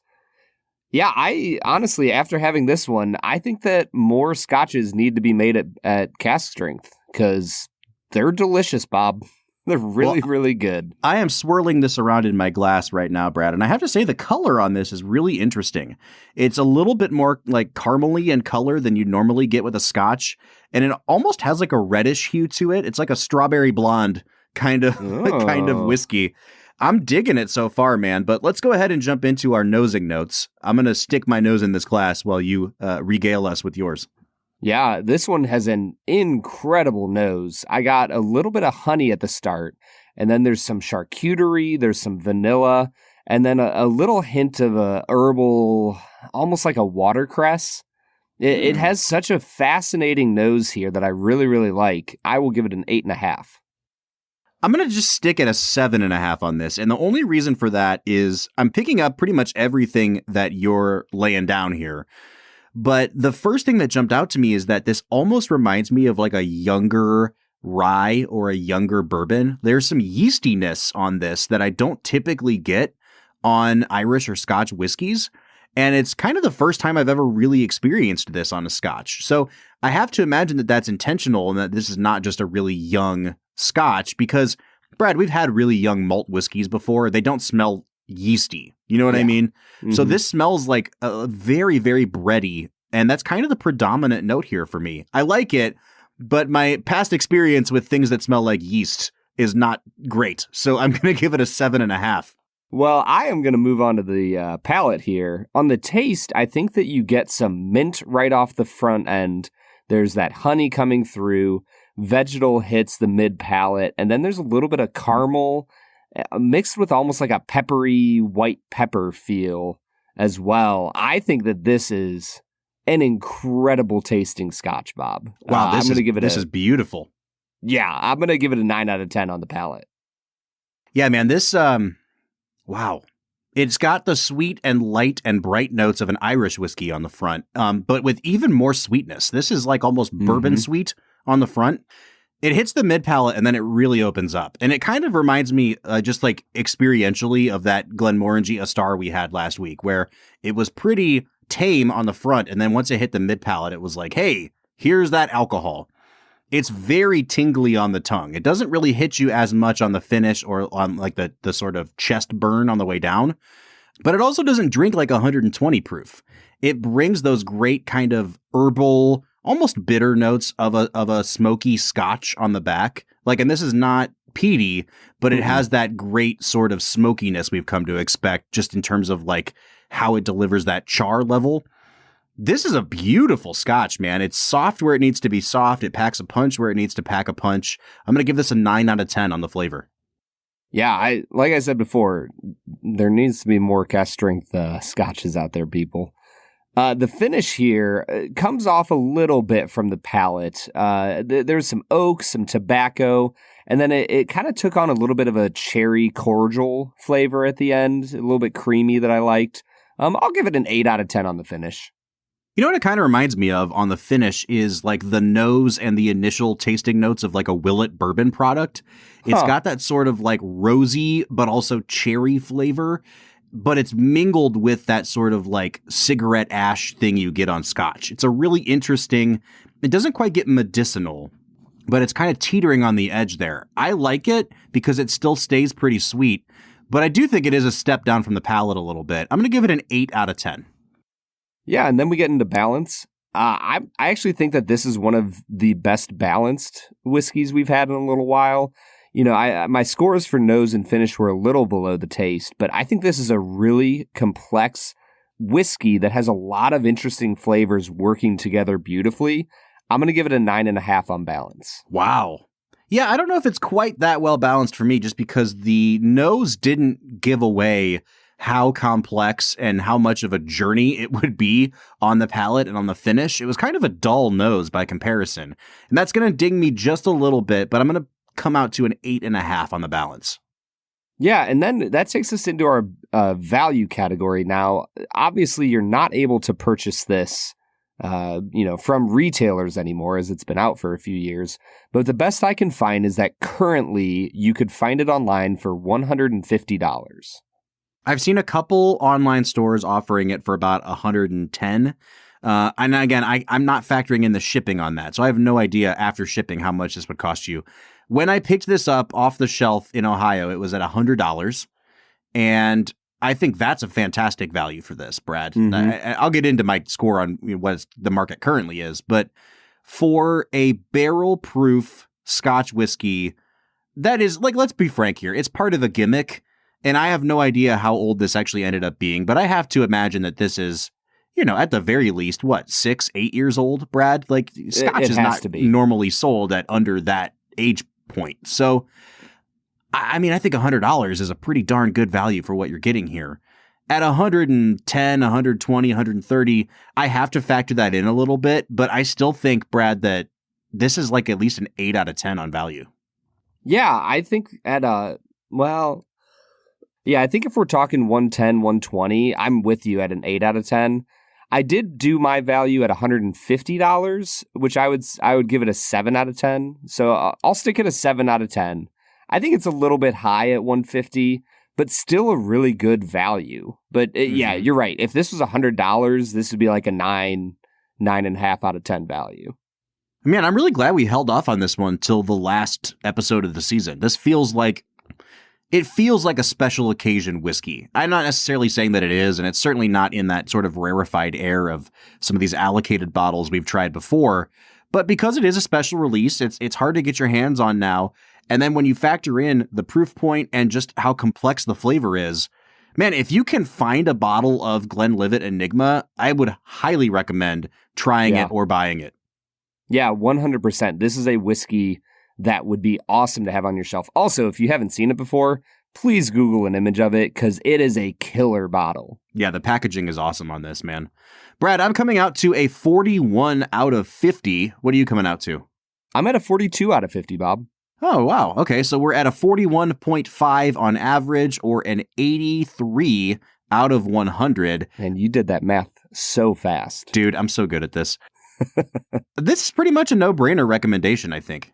Yeah, I honestly, after having this one, I think that more scotches need to be made at cask strength because they're delicious, Bob. They're really good. I am swirling this around in my glass right now, Brad, and I have to say the color on this is really interesting. It's a little bit more caramely in color than you normally get with a Scotch, and it almost has a reddish hue to it. It's like a strawberry blonde kind of whiskey. I'm digging it so far, man, but let's go ahead and jump into our nosing notes. I'm going to stick my nose in this glass while you regale us with yours. Yeah, this one has an incredible nose. I got a little bit of honey at the start, and then there's some charcuterie, there's some vanilla, and then a little hint of a herbal, almost like a watercress. It has such a fascinating nose here that I really, really like. I will give it an 8.5. I'm going to just stick at a 7.5 on this. And the only reason for that is I'm picking up pretty much everything that you're laying down here. But the first thing that jumped out to me is that this almost reminds me of like a younger rye or a younger bourbon. There's some yeastiness on this that I don't typically get on Irish or Scotch whiskeys. And it's kind of the first time I've ever really experienced this on a Scotch. So I have to imagine that that's intentional and that this is not just a really young Scotch because, Brad, we've had really young malt whiskeys before. They don't smell yeasty. You know what I mean? Mm-hmm. So this smells like a very, very bready. And that's kind of the predominant note here for me. I like it, but my past experience with things that smell like yeast is not great. So I'm going to give it a 7.5. Well, I am going to move on to the palate here. On the taste, I think that you get some mint right off the front end. There's that honey coming through. Vegetal hits the mid palate. And then there's a little bit of caramel mixed with almost like a peppery white pepper feel as well. I think that this is an incredible tasting Scotch, Bob. Wow, this is beautiful. Yeah, I'm going to give it a 9 out of 10 on the palate. Yeah, man, this... Wow. It's got the sweet and light and bright notes of an Irish whiskey on the front, but with even more sweetness. This is like almost bourbon sweet on the front. It hits the mid palate and then it really opens up. And it kind of reminds me just like experientially of that Glenmorangie A Star we had last week, where it was pretty tame on the front. And then once it hit the mid palate, it was like, hey, here's that alcohol. It's very tingly on the tongue. It doesn't really hit you as much on the finish or on like the sort of chest burn on the way down, but it also doesn't drink like 120 proof. It brings those great kind of herbal, almost bitter notes of a smoky Scotch on the back. Like, and this is not peaty, but it has that great sort of smokiness we've come to expect just in terms of like how it delivers that char level. This is a beautiful Scotch, man. It's soft where it needs to be soft. It packs a punch where it needs to pack a punch. I'm going to give this a 9 out of 10 on the flavor. Yeah, like I said before, there needs to be more cast strength Scotches out there, people. The finish here comes off a little bit from the palate. There's some oak, some tobacco, and then it kind of took on a little bit of a cherry cordial flavor at the end, a little bit creamy that I liked. I'll give it an 8 out of 10 on the finish. You know what it kind of reminds me of on the finish is like the nose and the initial tasting notes of like a Willet bourbon product. It's got that sort of like rosy, but also cherry flavor, but it's mingled with that sort of like cigarette ash thing you get on Scotch. It's a really interesting, it doesn't quite get medicinal, but it's kind of teetering on the edge there. I like it because it still stays pretty sweet, but I do think it is a step down from the palate a little bit. I'm going to give it an 8 out of 10. Yeah, and then we get into balance. I actually think that this is one of the best balanced whiskeys we've had in a little while. You know, my scores for nose and finish were a little below the taste, but I think this is a really complex whiskey that has a lot of interesting flavors working together beautifully. I'm going to give it a 9.5 on balance. Wow. Yeah, I don't know if it's quite that well balanced for me just because the nose didn't give away how complex and how much of a journey it would be on the palate and on the finish. It was kind of a dull nose by comparison. And that's going to ding me just a little bit, but I'm going to come out to an 8.5 on the balance. Yeah, and then that takes us into our value category. Now, obviously, you're not able to purchase this from retailers anymore as it's been out for a few years. But the best I can find is that currently you could find it online for $150. I've seen a couple online stores offering it for about $110. And again, I'm not factoring in the shipping on that. So I have no idea after shipping how much this would cost you. When I picked this up off the shelf in Ohio, it was at $100. And I think that's a fantastic value for this, Brad. Mm-hmm. I'll get into my score on what the market currently is. But for a barrel-proof Scotch whiskey, that is, like, let's be frank here, it's part of the gimmick. And I have no idea how old this actually ended up being, but I have to imagine that this is, at the very least, 6-8 years old, Brad? Like, Scotch is not normally sold at under that age point. So, I mean, I think $100 is a pretty darn good value for what you're getting here. At 110, 120, 130, I have to factor that in a little bit, but I still think, Brad, that this is like at least an 8 out of 10 on value. Yeah, I think I think if we're talking 110, 120, I'm with you at an 8 out of 10. I did do my value at $150, which I would give it a 7 out of 10. So I'll stick it a 7 out of 10. I think it's a little bit high at 150, but still a really good value. But yeah, you're right. If this was $100, this would be like a 9.5 out of 10 value. Man, I'm really glad we held off on this one till the last episode of the season. This feels like a special occasion whiskey. I'm not necessarily saying that it is, and it's certainly not in that sort of rarefied air of some of these allocated bottles we've tried before. But because it is a special release, it's hard to get your hands on now. And then when you factor in the proof point and just how complex the flavor is, man, if you can find a bottle of Glenlivet Enigma, I would highly recommend trying it or buying it. Yeah, 100%. This is a whiskey that would be awesome to have on your shelf. Also, if you haven't seen it before, please Google an image of it because it is a killer bottle. Yeah, the packaging is awesome on this, man. Brad, I'm coming out to a 41 out of 50. What are you coming out to? I'm at a 42 out of 50, Bob. Oh, wow. Okay, so we're at a 41.5 on average or an 83 out of 100. And you did that math so fast. Dude, I'm so good at this. This is pretty much a no-brainer recommendation, I think.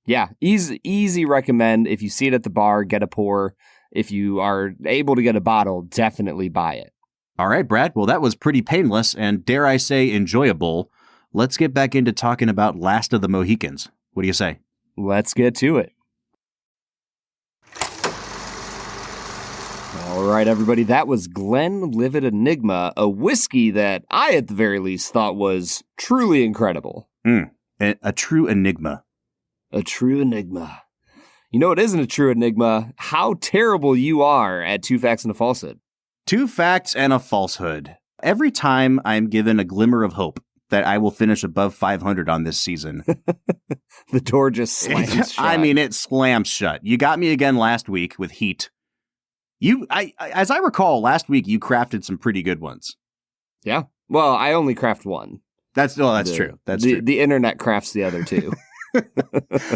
Yeah, easy recommend. If you see it at the bar, get a pour. If you are able to get a bottle, definitely buy it. All right, Brad. Well, that was pretty painless and, dare I say, enjoyable. Let's get back into talking about Last of the Mohicans. What do you say? Let's get to it. All right, everybody, that was Glenlivet Enigma, a whiskey that I, at the very least, thought was truly incredible. A true enigma. A true enigma. You know, it isn't a true enigma. How terrible you are at 2 facts and a falsehood. 2 facts and a falsehood. Every time I'm given a glimmer of hope that I will finish above 500 on this season, the door just slams shut. I mean, it slams shut. You got me again last week with Heat. As I recall, last week you crafted some pretty good ones. Yeah. Well, I only craft one. That's true. That's true. The internet crafts the other two.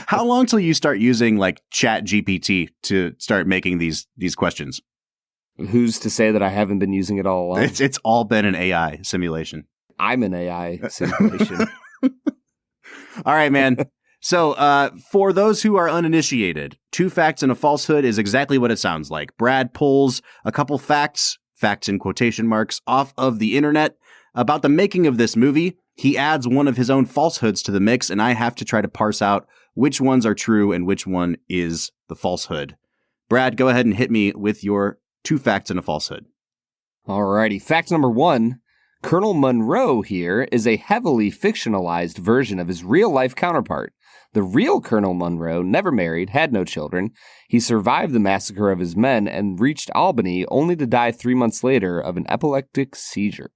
How long till you start using like Chat GPT to start making these questions? Who's to say that I haven't been using it all along? It's all been an AI simulation. I'm an AI simulation. All right, man. So for those who are uninitiated, 2 facts and a falsehood is exactly what it sounds like. Brad pulls a couple facts in quotation marks, off of the internet about the making of this movie. He adds one of his own falsehoods to the mix, and I have to try to parse out which ones are true and which one is the falsehood. Brad, go ahead and hit me with your 2 facts and a falsehood. Alrighty. Fact number 1. Colonel Monroe here is a heavily fictionalized version of his real-life counterpart. The real Colonel Monroe never married, had no children. He survived the massacre of his men and reached Albany only to die 3 months later of an epileptic seizure.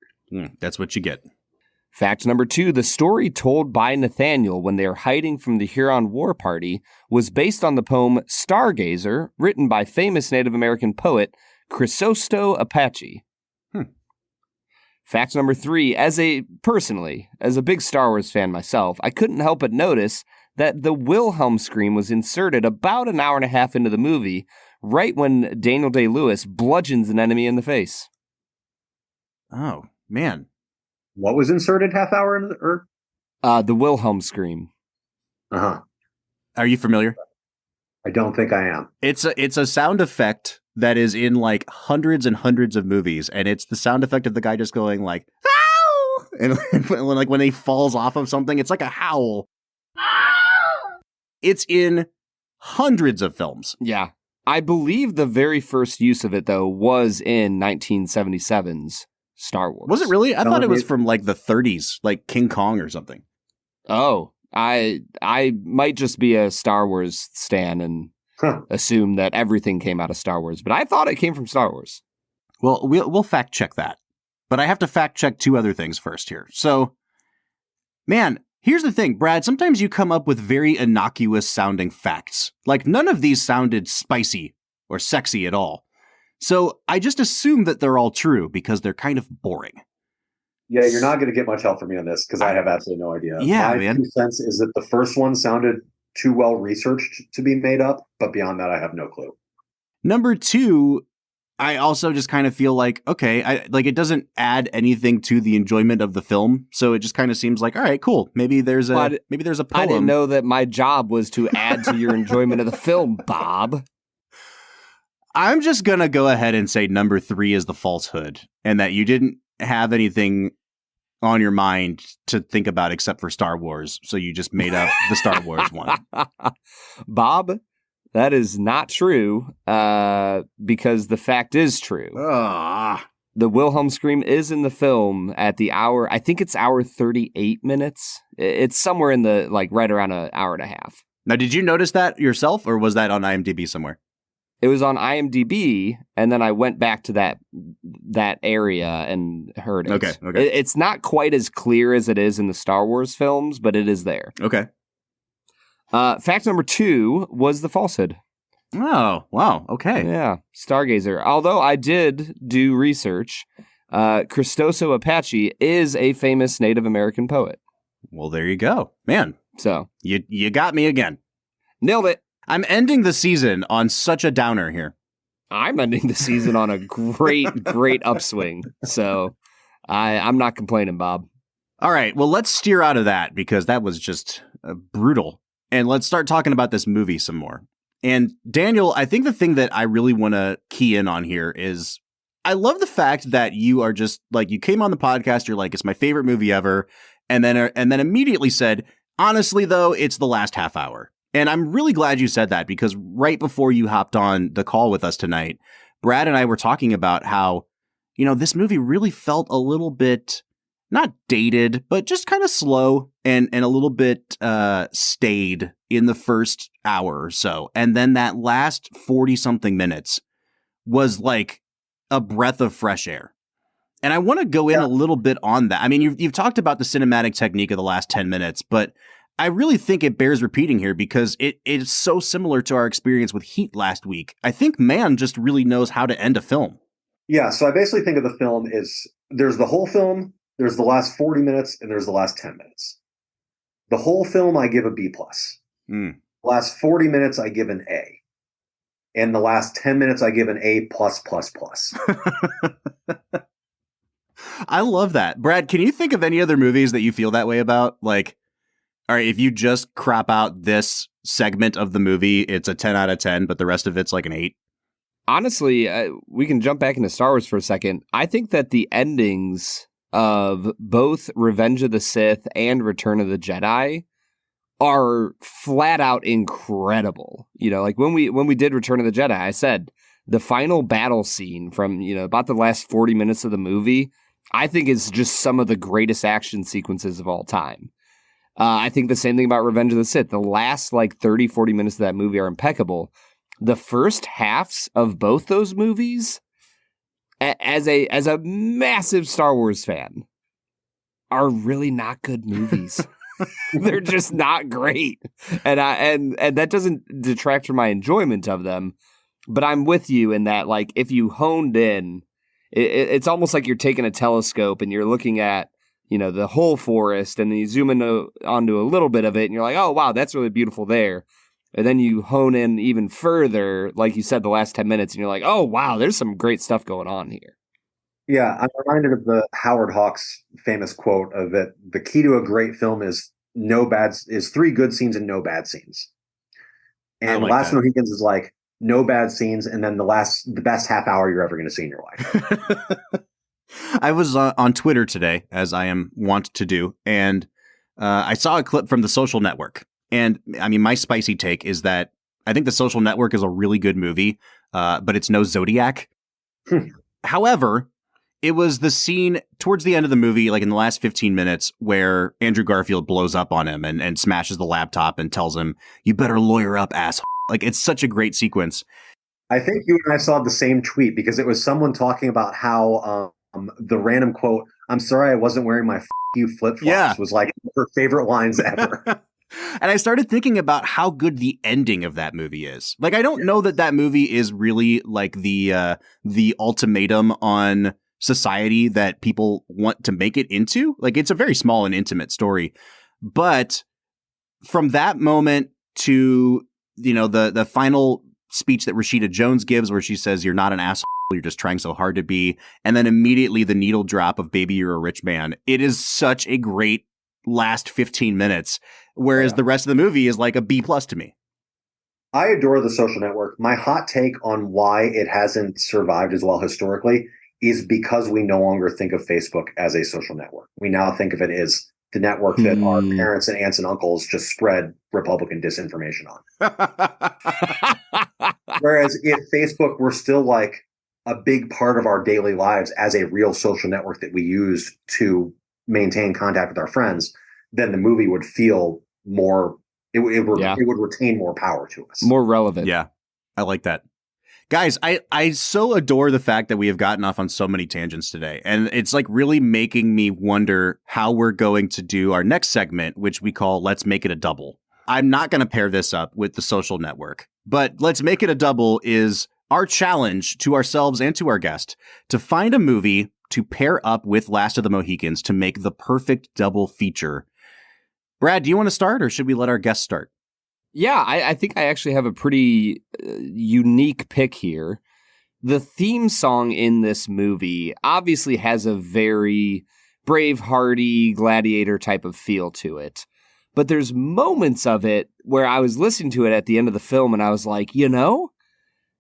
That's what you get. Fact number 2, the story told by Nathaniel when they are hiding from the Huron War Party was based on the poem Stargazer, written by famous Native American poet Chrysosto Apache. Fact number 3, as a big Star Wars fan myself, I couldn't help but notice that the Wilhelm scream was inserted about an hour and a half into the movie, right when Daniel Day-Lewis bludgeons an enemy in the face. Oh, man. What was inserted half hour in the Wilhelm scream. Uh-huh. Are you familiar? I don't think I am. It's a sound effect that is in like hundreds and hundreds of movies, and it's the sound effect of the guy just going like, ow! And like when he falls off of something, it's like a howl. It's in hundreds of films. Yeah. I believe the very first use of it, though, was in 1977's Star Wars. Was it really? I thought it was from like the 30s, like King Kong or something. Oh, I might just be a Star Wars stan and assume that everything came out of Star Wars, but I thought it came from Star Wars. Well, we'll fact check that. But I have to fact check 2 other things first here. So, man, here's the thing, Brad. Sometimes you come up with very innocuous sounding facts. Like none of these sounded spicy or sexy at all. So I just assume that they're all true because they're kind of boring. Yeah, you're not going to get much help from me on this because I have absolutely no idea. Yeah, My man. 2 cents is that the first one sounded too well researched to be made up, but beyond that, I have no clue. Number 2, I also just kind of feel like, okay, it doesn't add anything to the enjoyment of the film. So it just kind of seems like, all right, cool. Maybe there's a poem. I didn't know that my job was to add to your enjoyment of the film, Bob. I'm just going to go ahead and say number 3 is the falsehood, and that you didn't have anything on your mind to think about except for Star Wars. So you just made up the Star Wars one. Bob, that is not true, because the fact is true. The Wilhelm scream is in the film at the hour, I think it's hour 38 minutes. It's somewhere in the, right around an hour and a half. Now, did you notice that yourself, or was that on IMDb somewhere? It was on IMDb, and then I went back to that area and heard it. Okay. It's not quite as clear as it is in the Star Wars films, but it is there. Okay. Fact number 2 was the falsehood. Oh, wow. Okay. Yeah, Stargazer. Although I did do research, Cristoso Apache is a famous Native American poet. Well, there you go. Man, so you got me again. Nailed it. I'm ending the season on such a downer here. I'm ending the season on a great upswing. So I'm not complaining, Bob. All right. Well, let's steer out of that because that was just brutal. And let's start talking about this movie some more. And Daniel, I think the thing that I really want to key in on here is I love the fact that you are just you came on the podcast. You're like, it's my favorite movie ever. And then immediately said, honestly, though, it's the last half hour. And I'm really glad you said that because right before you hopped on the call with us tonight, Brad and I were talking about how, this movie really felt a little bit, not dated, but just kind of slow and a little bit staid in the first hour or so. And then that last 40-something minutes was like a breath of fresh air. And I want to go in a little bit on that. I mean, you've talked about the cinematic technique of the last 10 minutes, but I really think it bears repeating here because it is so similar to our experience with Heat last week. I think Mann just really knows how to end a film. Yeah, so I basically think of the film as there's the whole film, there's the last 40 minutes, and there's the last 10 minutes. The whole film I give a B+. The last 40 minutes I give an A. And the last 10 minutes I give an A+++. I love that. Brad, can you think of any other movies that you feel that way about? All right, if you just crop out this segment of the movie, it's a 10 out of 10, but the rest of it's like an 8. Honestly, we can jump back into Star Wars for a second. I think that the endings of both Revenge of the Sith and Return of the Jedi are flat out incredible. When we did Return of the Jedi, I said the final battle scene from, about the last 40 minutes of the movie, I think is just some of the greatest action sequences of all time. I think the same thing about Revenge of the Sith. The last 30, 40 minutes of that movie are impeccable. The first halves of both those movies, as a massive Star Wars fan, are really not good movies. They're just not great. And that doesn't detract from my enjoyment of them. But I'm with you in that, if you honed in, it's almost like you're taking a telescope and you're looking at the whole forest, and then you zoom in onto a little bit of it, and you're like, oh, wow, that's really beautiful there. And then you hone in even further, like you said, the last 10 minutes, and you're like, oh, wow, there's some great stuff going on here. Yeah, I'm reminded of the Howard Hawks famous quote of that the key to a great film is 3 good scenes and no bad scenes. And Last Mohicans is no bad scenes, and then the best half hour you're ever going to see in your life. I was on Twitter today, as I am wont to do, and I saw a clip from The Social Network. And I mean, my spicy take is that I think The Social Network is a really good movie, but it's no Zodiac. However, it was the scene towards the end of the movie, in the last 15 minutes, where Andrew Garfield blows up on him and smashes the laptop and tells him, "You better lawyer up, asshole." It's such a great sequence. I think you and I saw the same tweet because it was someone talking about how the random quote, "I'm sorry I wasn't wearing my you flip-flops," was her favorite lines ever. And I started thinking about how good the ending of that movie is. Like, I don't know that movie is really like the ultimatum on society that people want to make it into. Like, it's a very small and intimate story. But from that moment to, the final speech that Rashida Jones gives where she says, "You're not an asshole, you're just trying so hard to be." And then immediately the needle drop of "Baby, You're a Rich Man." It is such a great last 15 minutes. Whereas the rest of the movie is like a B+ to me. I adore The Social Network. My hot take on why it hasn't survived as well historically is because we no longer think of Facebook as a social network. We now think of it as the network that our parents and aunts and uncles just spread Republican disinformation on. Whereas if Facebook were still like a big part of our daily lives as a real social network that we used to maintain contact with our friends, then the movie would feel more, it would retain more power to us. More relevant. Yeah, I like that. Guys, I so adore the fact that we have gotten off on so many tangents today. And it's like really making me wonder how we're going to do our next segment, which we call Let's Make It a Double. I'm not going to pair this up with The Social Network, but Let's Make It a Double is our challenge to ourselves and to our guest to find a movie to pair up with Last of the Mohicans to make the perfect double feature. Brad, do you want to start or should we let our guest start? Yeah, I think I actually have a pretty unique pick here. The theme song in this movie obviously has a very Bravehearty, Gladiator type of feel to it. But there's moments of it where I was listening to it at the end of the film and I was like,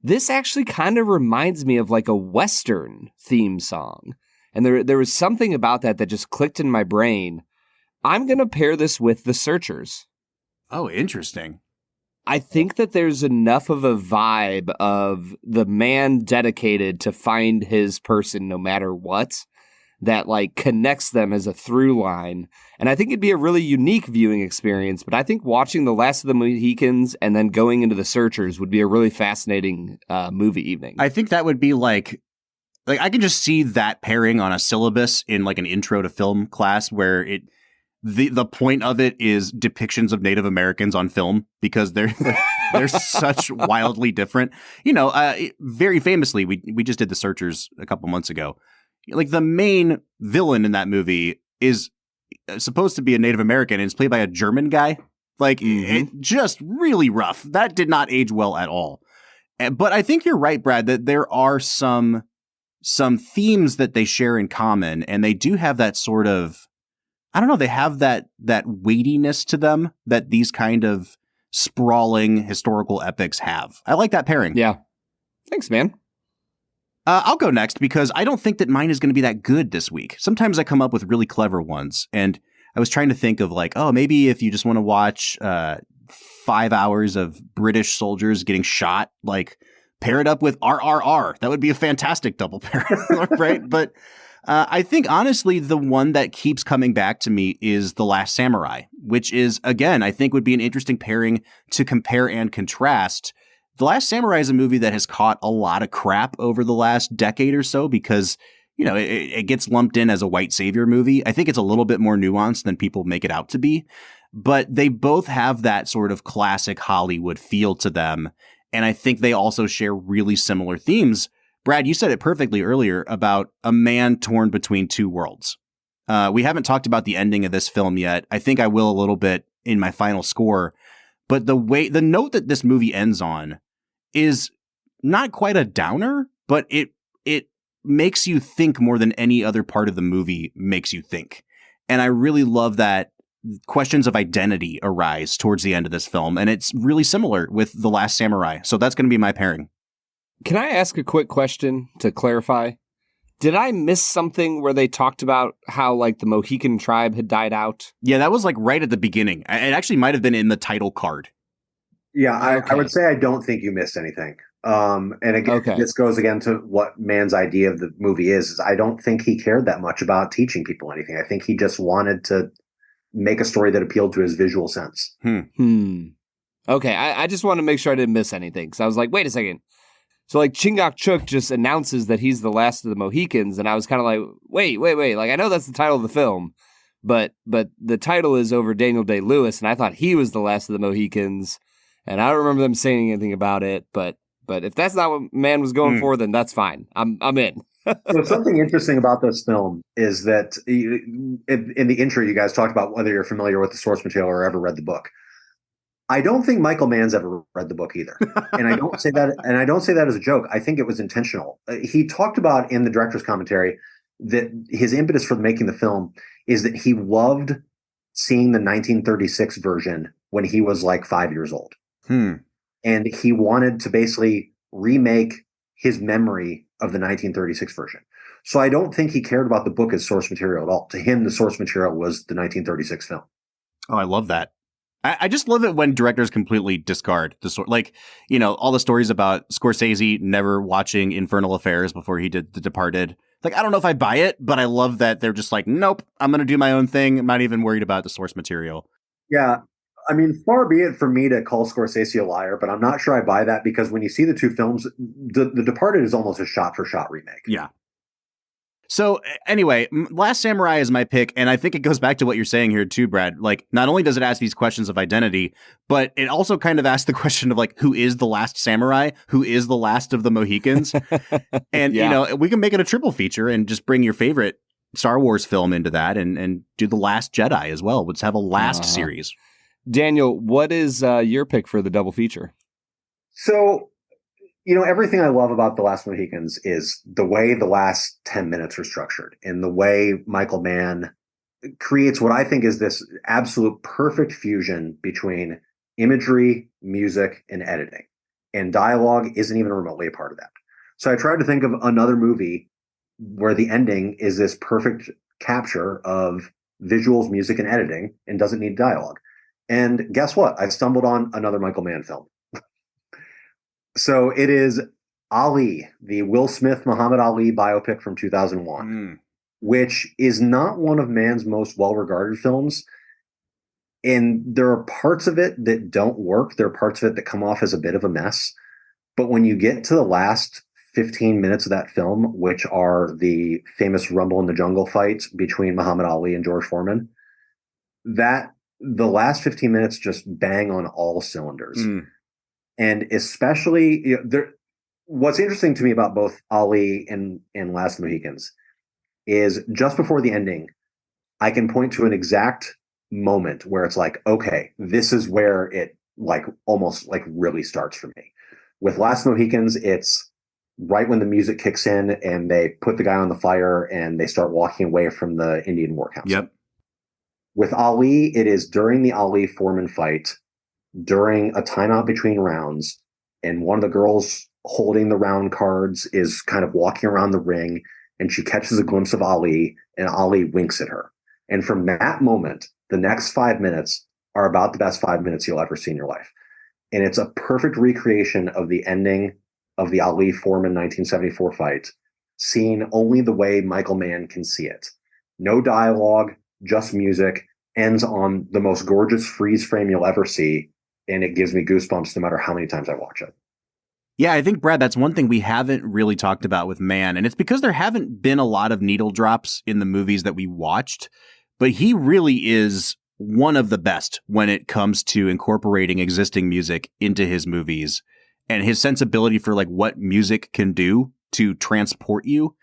this actually kind of reminds me of like a Western theme song. And there was something about that just clicked in my brain. I'm going to pair this with The Searchers. Oh, interesting. I think that there's enough of a vibe of the man dedicated to find his person no matter what that like connects them as a through line. And I think it'd be a really unique viewing experience, but I think watching The Last of the Mohicans and then going into The Searchers would be a really fascinating movie evening. I think that would be like I can just see that pairing on a syllabus in like an intro to film class where the point of it is depictions of Native Americans on film because they're such wildly different. Very famously, we just did The Searchers a couple months ago. Like the main villain in that movie is supposed to be a Native American and it's played by a German guy. Like it just really rough. That did not age well at all. But I think you're right, Brad, that there are some themes that they share in common, and they do have that sort of, I don't know, they have that weightiness to them that these kind of sprawling historical epics have. I like that pairing. Yeah. Thanks, man. I'll go next because I don't think that mine is going to be that good this week. Sometimes I come up with really clever ones, and I was trying to think of like, oh, maybe if you just want to watch 5 hours of British soldiers getting shot, like pair it up with RRR. That would be a fantastic double pair, right? But I think, honestly, the one that keeps coming back to me is The Last Samurai, which is, again, I think would be an interesting pairing to compare and contrast. The Last Samurai is a movie that has caught a lot of crap over the last decade or so because, it gets lumped in as a white savior movie. I think it's a little bit more nuanced than people make it out to be, but they both have that sort of classic Hollywood feel to them. And I think they also share really similar themes. Brad, you said it perfectly earlier about a man torn between two worlds. We haven't talked about the ending of this film yet. I think I will a little bit in my final score. But the note that this movie ends on is not quite a downer, but it makes you think more than any other part of the movie makes you think. And I really love that questions of identity arise towards the end of this film. And it's really similar with The Last Samurai. So that's going to be my pairing. Can I ask a quick question to clarify? Did I miss something where they talked about how like the Mohican tribe had died out? Yeah, that was like right at the beginning. It actually might have been in the title card. Yeah, I would say I don't think you missed anything. And again, this goes again to what Mann's idea of the movie is I don't think he cared that much about teaching people anything. I think he just wanted to make a story that appealed to his visual sense. Okay, I just want to make sure I didn't miss anything. Because I was like, wait a second. So like Chingachgook just announces that he's the last of the Mohicans. And I was kind of like, wait. Like I know that's the title of the film. but the title is over Daniel Day-Lewis, and I thought he was the last of the Mohicans, and I don't remember them saying anything about it. But if that's not what Mann was going for, then that's fine. I'm in. So something interesting about this film is that in the intro, you guys talked about whether you're familiar with the source material or ever read the book. I don't think Michael Mann's ever read the book either, and I don't say that as a joke. I think it was intentional. He talked about in the director's commentary that his impetus for making the film is that he loved seeing the 1936 version when he was like 5 years old, and he wanted to basically remake his memory of the 1936 version. So I don't think he cared about the book as source material at all. To him, the source material was the 1936 film. Oh, I love that. I just love it when directors completely discard the sort, like, you know, all the stories about Scorsese never watching Infernal Affairs before he did The Departed. Like, I don't know if I buy it, but I love that they're just like, nope, I'm going to do my own thing. I'm not even worried about the source material. Yeah. I mean, far be it for me to call Scorsese a liar, but I'm not sure I buy that, because when you see the two films, The Departed is almost a shot-for-shot remake. Yeah. So anyway, Last Samurai is my pick, and I think it goes back to what you're saying here too, Brad. Like, not only does it ask these questions of identity, but it also kind of asks the question of like, who is the last samurai? Who is the last of the Mohicans? And, you know, we can make it a triple feature and just bring your favorite Star Wars film into that and do The Last Jedi as well. Let's have a last series. Daniel, what is your pick for the double feature? So, you know, everything I love about The Last Mohicans is the way the last 10 minutes are structured and the way Michael Mann creates what I think is this absolute perfect fusion between imagery, music, and editing. And dialogue isn't even remotely a part of that. So I tried to think of another movie where the ending is this perfect capture of visuals, music, and editing and doesn't need dialogue. And guess what? I stumbled on another Michael Mann film. So it is Ali, the Will Smith Muhammad Ali biopic from 2001, which is not one of Mann's most well-regarded films. And there are parts of it that don't work. There are parts of it that come off as a bit of a mess. But when you get to the last 15 minutes of that film, which are the famous Rumble in the Jungle fight between Muhammad Ali and George Foreman, that the last 15 minutes just bang on all cylinders. And especially, you know, what's interesting to me about both Ali and Last of the Mohicans is just before the ending, I can point to an exact moment where it's like, okay, this is where it like almost like really starts for me. With Last of the Mohicans, it's right when the music kicks in and they put the guy on the fire and they start walking away from the Indian War Council. Yep. With Ali, it is during the Ali Foreman fight, during a timeout between rounds, and one of the girls holding the round cards is kind of walking around the ring, and she catches a glimpse of Ali, and Ali winks at her. And from that moment, the next 5 minutes are about the best 5 minutes you'll ever see in your life. And it's a perfect recreation of the ending of the Ali Foreman 1974 fight, seen only the way Michael Mann can see it. No dialogue, just music, ends on the most gorgeous freeze frame you'll ever see. And it gives me goosebumps no matter how many times I watch it. Yeah, I think, Brad, that's one thing we haven't really talked about with Mann. And it's because there haven't been a lot of needle drops in the movies that we watched. But he really is one of the best when it comes to incorporating existing music into his movies. And his sensibility for like what music can do to transport you.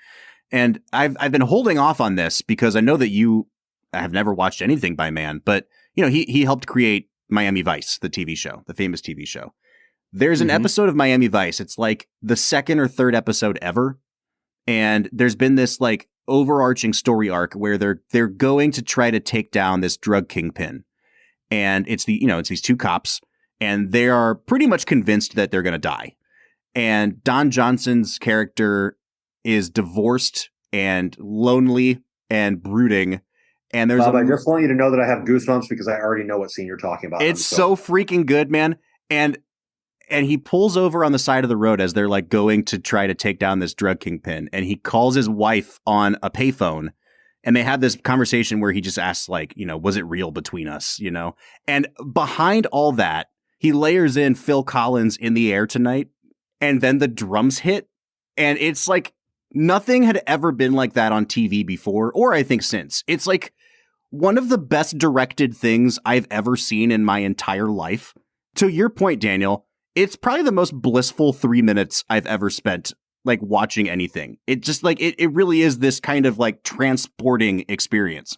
And I've been holding off on this because I know that you have never watched anything by Mann. But, you know, he helped create Miami Vice, the TV show, the famous TV show. There's an episode of Miami Vice. It's like the second or third episode ever. And there's been this like overarching story arc where they're going to try to take down this drug kingpin. And it's these two cops, and they are pretty much convinced that they're going to die. And Don Johnson's character is divorced and lonely and brooding. And there's Bob, I just want you to know that I have goosebumps because I already know what scene you're talking about. It's so freaking good, man. And he pulls over on the side of the road as they're like going to try to take down this drug kingpin. And he calls his wife on a payphone, and they have this conversation where he just asks, like, you know, was it real between us? You know, and behind all that, he layers in Phil Collins In the Air Tonight. And then the drums hit. And it's like nothing had ever been like that on TV before, or I think since. It's like one of the best directed things I've ever seen in my entire life. To your point, Daniel, it's probably the most blissful 3 minutes I've ever spent like watching anything. It just like it really is this kind of like transporting experience.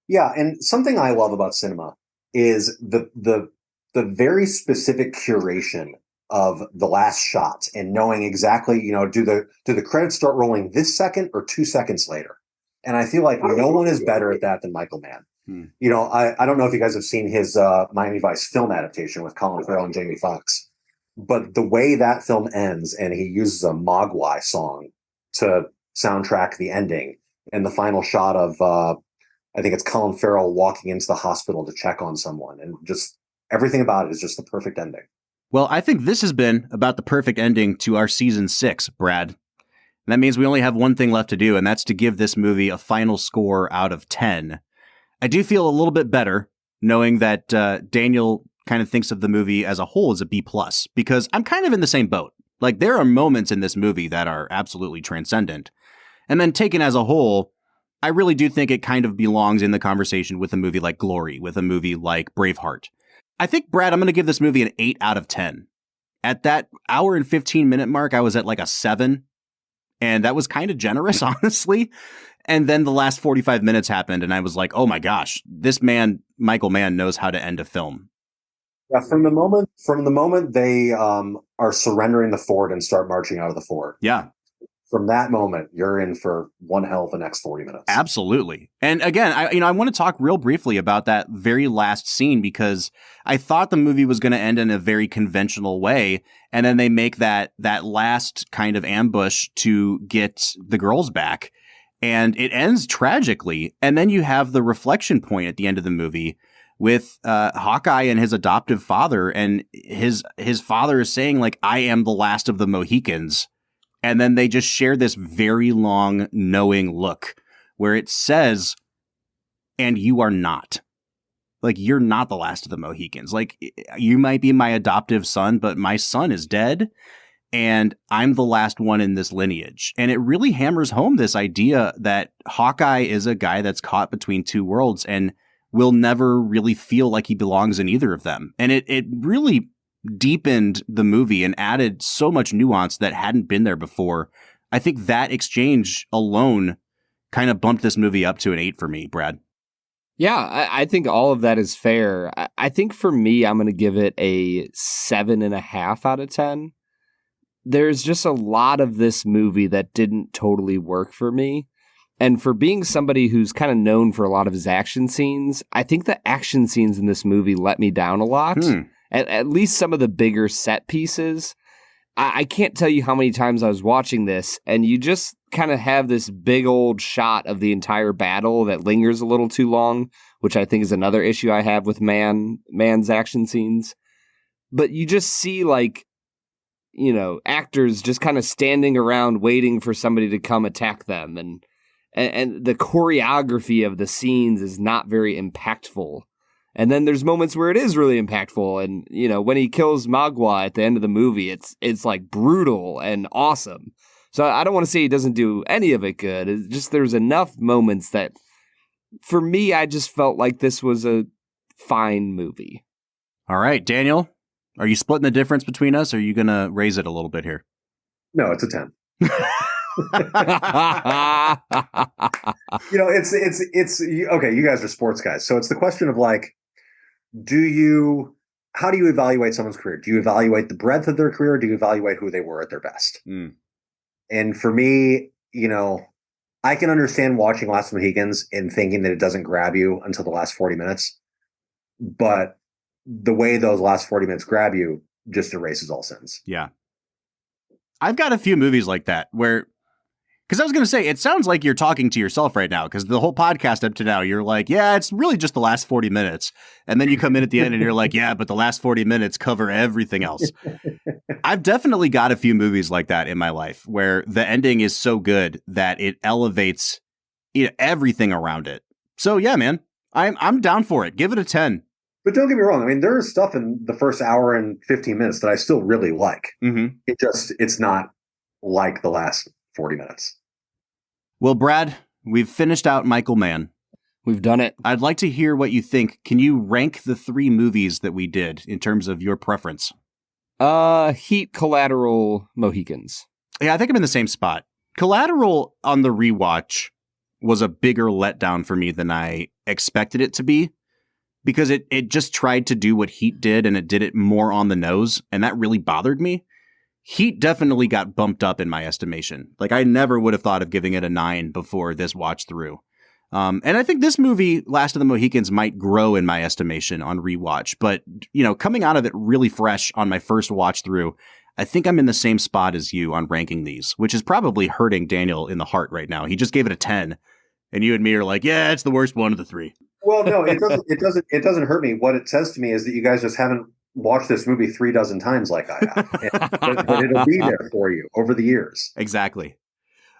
Yeah, and something I love about cinema is the very specific curation of the last shot and knowing exactly, do the credits start rolling this second or 2 seconds later? And I feel like no one is better at that than Michael Mann. I don't know if you guys have seen his Miami Vice film adaptation with Colin Farrell and Jamie Foxx, but the way that film ends and he uses a Mogwai song to soundtrack the ending and the final shot of, I think it's Colin Farrell walking into the hospital to check on someone, and just everything about it is just the perfect ending. Well, I think this has been about the perfect ending to our season 6, Brad. That means we only have one thing left to do, and that's to give this movie a final score out of 10. I do feel a little bit better knowing that Daniel kind of thinks of the movie as a whole as a B+, because I'm kind of in the same boat. Like, there are moments in this movie that are absolutely transcendent. And then taken as a whole, I really do think it kind of belongs in the conversation with a movie like Glory, with a movie like Braveheart. I think, Brad, I'm going to give this movie an 8 out of 10. At that hour and 15-minute mark, I was at like a 7. And that was kind of generous, honestly. And then the last 45 minutes happened, and I was like, oh my gosh, this man, Michael Mann, knows how to end a film. Yeah, from the moment they are surrendering the fort and start marching out of the fort. Yeah. From that moment, you're in for one hell of the next 40 minutes. Absolutely. And again, I want to talk real briefly about that very last scene, because I thought the movie was going to end in a very conventional way. And then they make that last kind of ambush to get the girls back. And it ends tragically. And then you have the reflection point at the end of the movie with Hawkeye and his adoptive father. And his father is saying, like, I am the last of the Mohicans. And then they just share this very long, knowing look where it says, and you are not. Like, you're not the last of the Mohicans. Like, you might be my adoptive son, but my son is dead, and I'm the last one in this lineage. And it really hammers home this idea that Hawkeye is a guy that's caught between two worlds and will never really feel like he belongs in either of them. And it really deepened the movie and added so much nuance that hadn't been there before. I think that exchange alone kind of bumped this movie up to an 8 for me, Brad. Yeah, I think all of that is fair. I think for me, I'm going to give it a 7.5 out of 10. There's just a lot of this movie that didn't totally work for me. And for being somebody who's kind of known for a lot of his action scenes, I think the action scenes in this movie let me down a lot. At least some of the bigger set pieces. I can't tell you how many times I was watching this, and you just kind of have this big old shot of the entire battle that lingers a little too long, which I think is another issue I have with Mann's action scenes. But you just see, like, actors just kind of standing around waiting for somebody to come attack them, and the choreography of the scenes is not very impactful. And then there's moments where it is really impactful. And, when he kills Mogwai at the end of the movie, it's like brutal and awesome. So I don't want to say he doesn't do any of it good. It's just there's enough moments that, for me, I just felt like this was a fine movie. All right, Daniel, are you splitting the difference between us? Or are you going to raise it a little bit here? No, it's a 10. It's okay. You guys are sports guys. So it's the question of, like, how do you evaluate someone's career? Do you evaluate the breadth of their career? Or do you evaluate who they were at their best? And for me, I can understand watching Last Mohicans and thinking that it doesn't grab you until the last 40 minutes. But the way those last 40 minutes grab you just erases all sins. Yeah. I've got a few movies like that where, because I was going to say, it sounds like you're talking to yourself right now, because the whole podcast up to now, you're like, yeah, it's really just the last 40 minutes. And then you come in at the end and you're like, yeah, but the last 40 minutes cover everything else. I've definitely got a few movies like that in my life where the ending is so good that it elevates everything around it. So yeah, man, I'm down for it. Give it a 10. But don't get me wrong. I mean, there is stuff in the first hour and 15 minutes that I still really like. Mm-hmm. It's not like the last 40 minutes. Well, Brad, we've finished out Michael Mann. We've done it. I'd like to hear what you think. Can you rank the 3 movies that we did in terms of your preference? Heat, Collateral, Mohicans. Yeah, I think I'm in the same spot. Collateral on the rewatch was a bigger letdown for me than I expected it to be, because it just tried to do what Heat did, and it did it more on the nose, and that really bothered me. Heat definitely got bumped up in my estimation. Like, I never would have thought of giving it a 9 before this watch through. And I think this movie, Last of the Mohicans, might grow in my estimation on rewatch. But, you know, coming out of it really fresh on my first watch through, I think I'm in the same spot as you on ranking these, which is probably hurting Daniel in the heart right now. He just gave it a 10, and you and me are like, yeah, it's the worst one of the 3. Well, no, it doesn't. It doesn't hurt me. What it says to me is that you guys just haven't watched this movie 3 dozen times like I have. but it'll be there for you over the years. Exactly.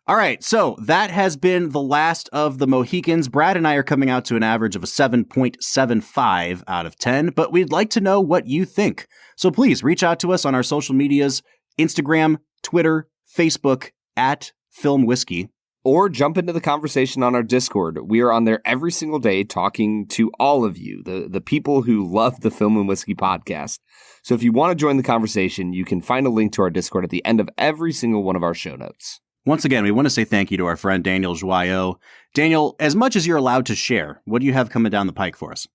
All right, so that has been the Last of the Mohicans. Brad and I are coming out to an average of a 7.75 out of 10, but we'd like to know what you think. So please reach out to us on our social medias, Instagram, Twitter, Facebook, @FilmWhiskey. Or jump into the conversation on our Discord. We are on there every single day talking to all of you, the people who love the Film and Whiskey podcast. So if you want to join the conversation, you can find a link to our Discord at the end of every single one of our show notes. Once again, we want to say thank you to our friend Daniel Joyaux. Daniel, as much as you're allowed to share, what do you have coming down the pike for us?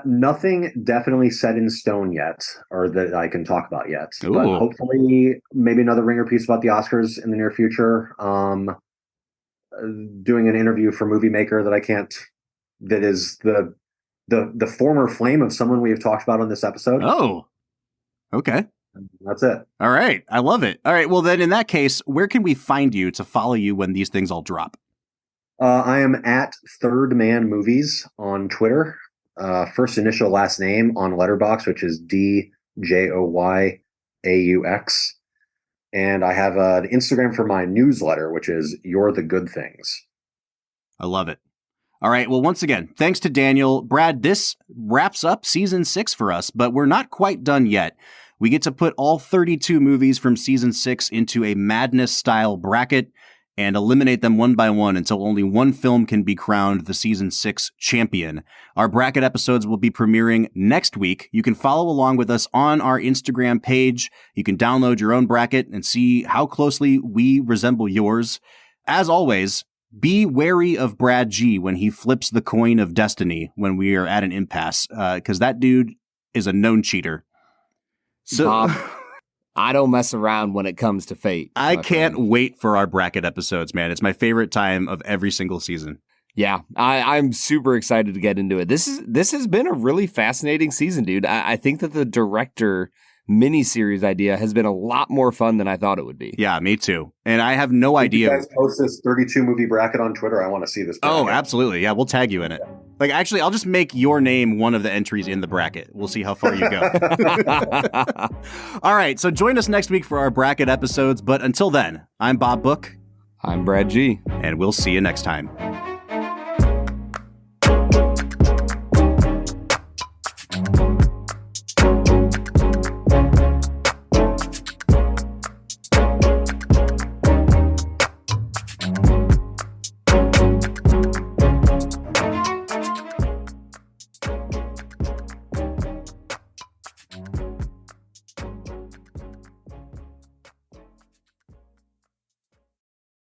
Nothing definitely set in stone yet, or that I can talk about yet. Ooh. But hopefully, maybe another ringer piece about the Oscars in the near future. Doing an interview for Movie Maker that is the former flame of someone we have talked about on this episode. Oh, okay. That's it. All right. I love it. All right. Well, then in that case, where can we find you to follow you when these things all drop? I am at Third Man Movies on Twitter. First initial last name on Letterboxd, which is DJOYAUX. And I have an Instagram for my newsletter, which is You're the Good Things. I love it. All right. Well, once again, thanks to Daniel. Brad, this wraps up season 6 for us, but we're not quite done yet. We get to put all 32 movies from season 6 into a Madness-style bracket and eliminate them one by one until only one film can be crowned the season 6 champion. Our bracket episodes will be premiering next week. You can follow along with us on our Instagram page. You can download your own bracket and see how closely we resemble yours. As always, be wary of Brad G when he flips the coin of destiny when we are at an impasse, because that dude is a known cheater. So Bob, I don't mess around when it comes to fate. I can't wait for our bracket episodes, man. It's my favorite time of every single season. Yeah, I'm super excited to get into it. This has been a really fascinating season, dude. I think that the director miniseries idea has been a lot more fun than I thought it would be. Yeah, me too. And I have no idea. You guys post this 32 movie bracket on Twitter. I want to see this bracket. Oh, absolutely. Yeah, we'll tag you in it. Like, actually, I'll just make your name one of the entries in the bracket. We'll see how far you go. All right, so join us next week for our bracket episodes. But until then, I'm Bob Book. I'm Brad G. And we'll see you next time.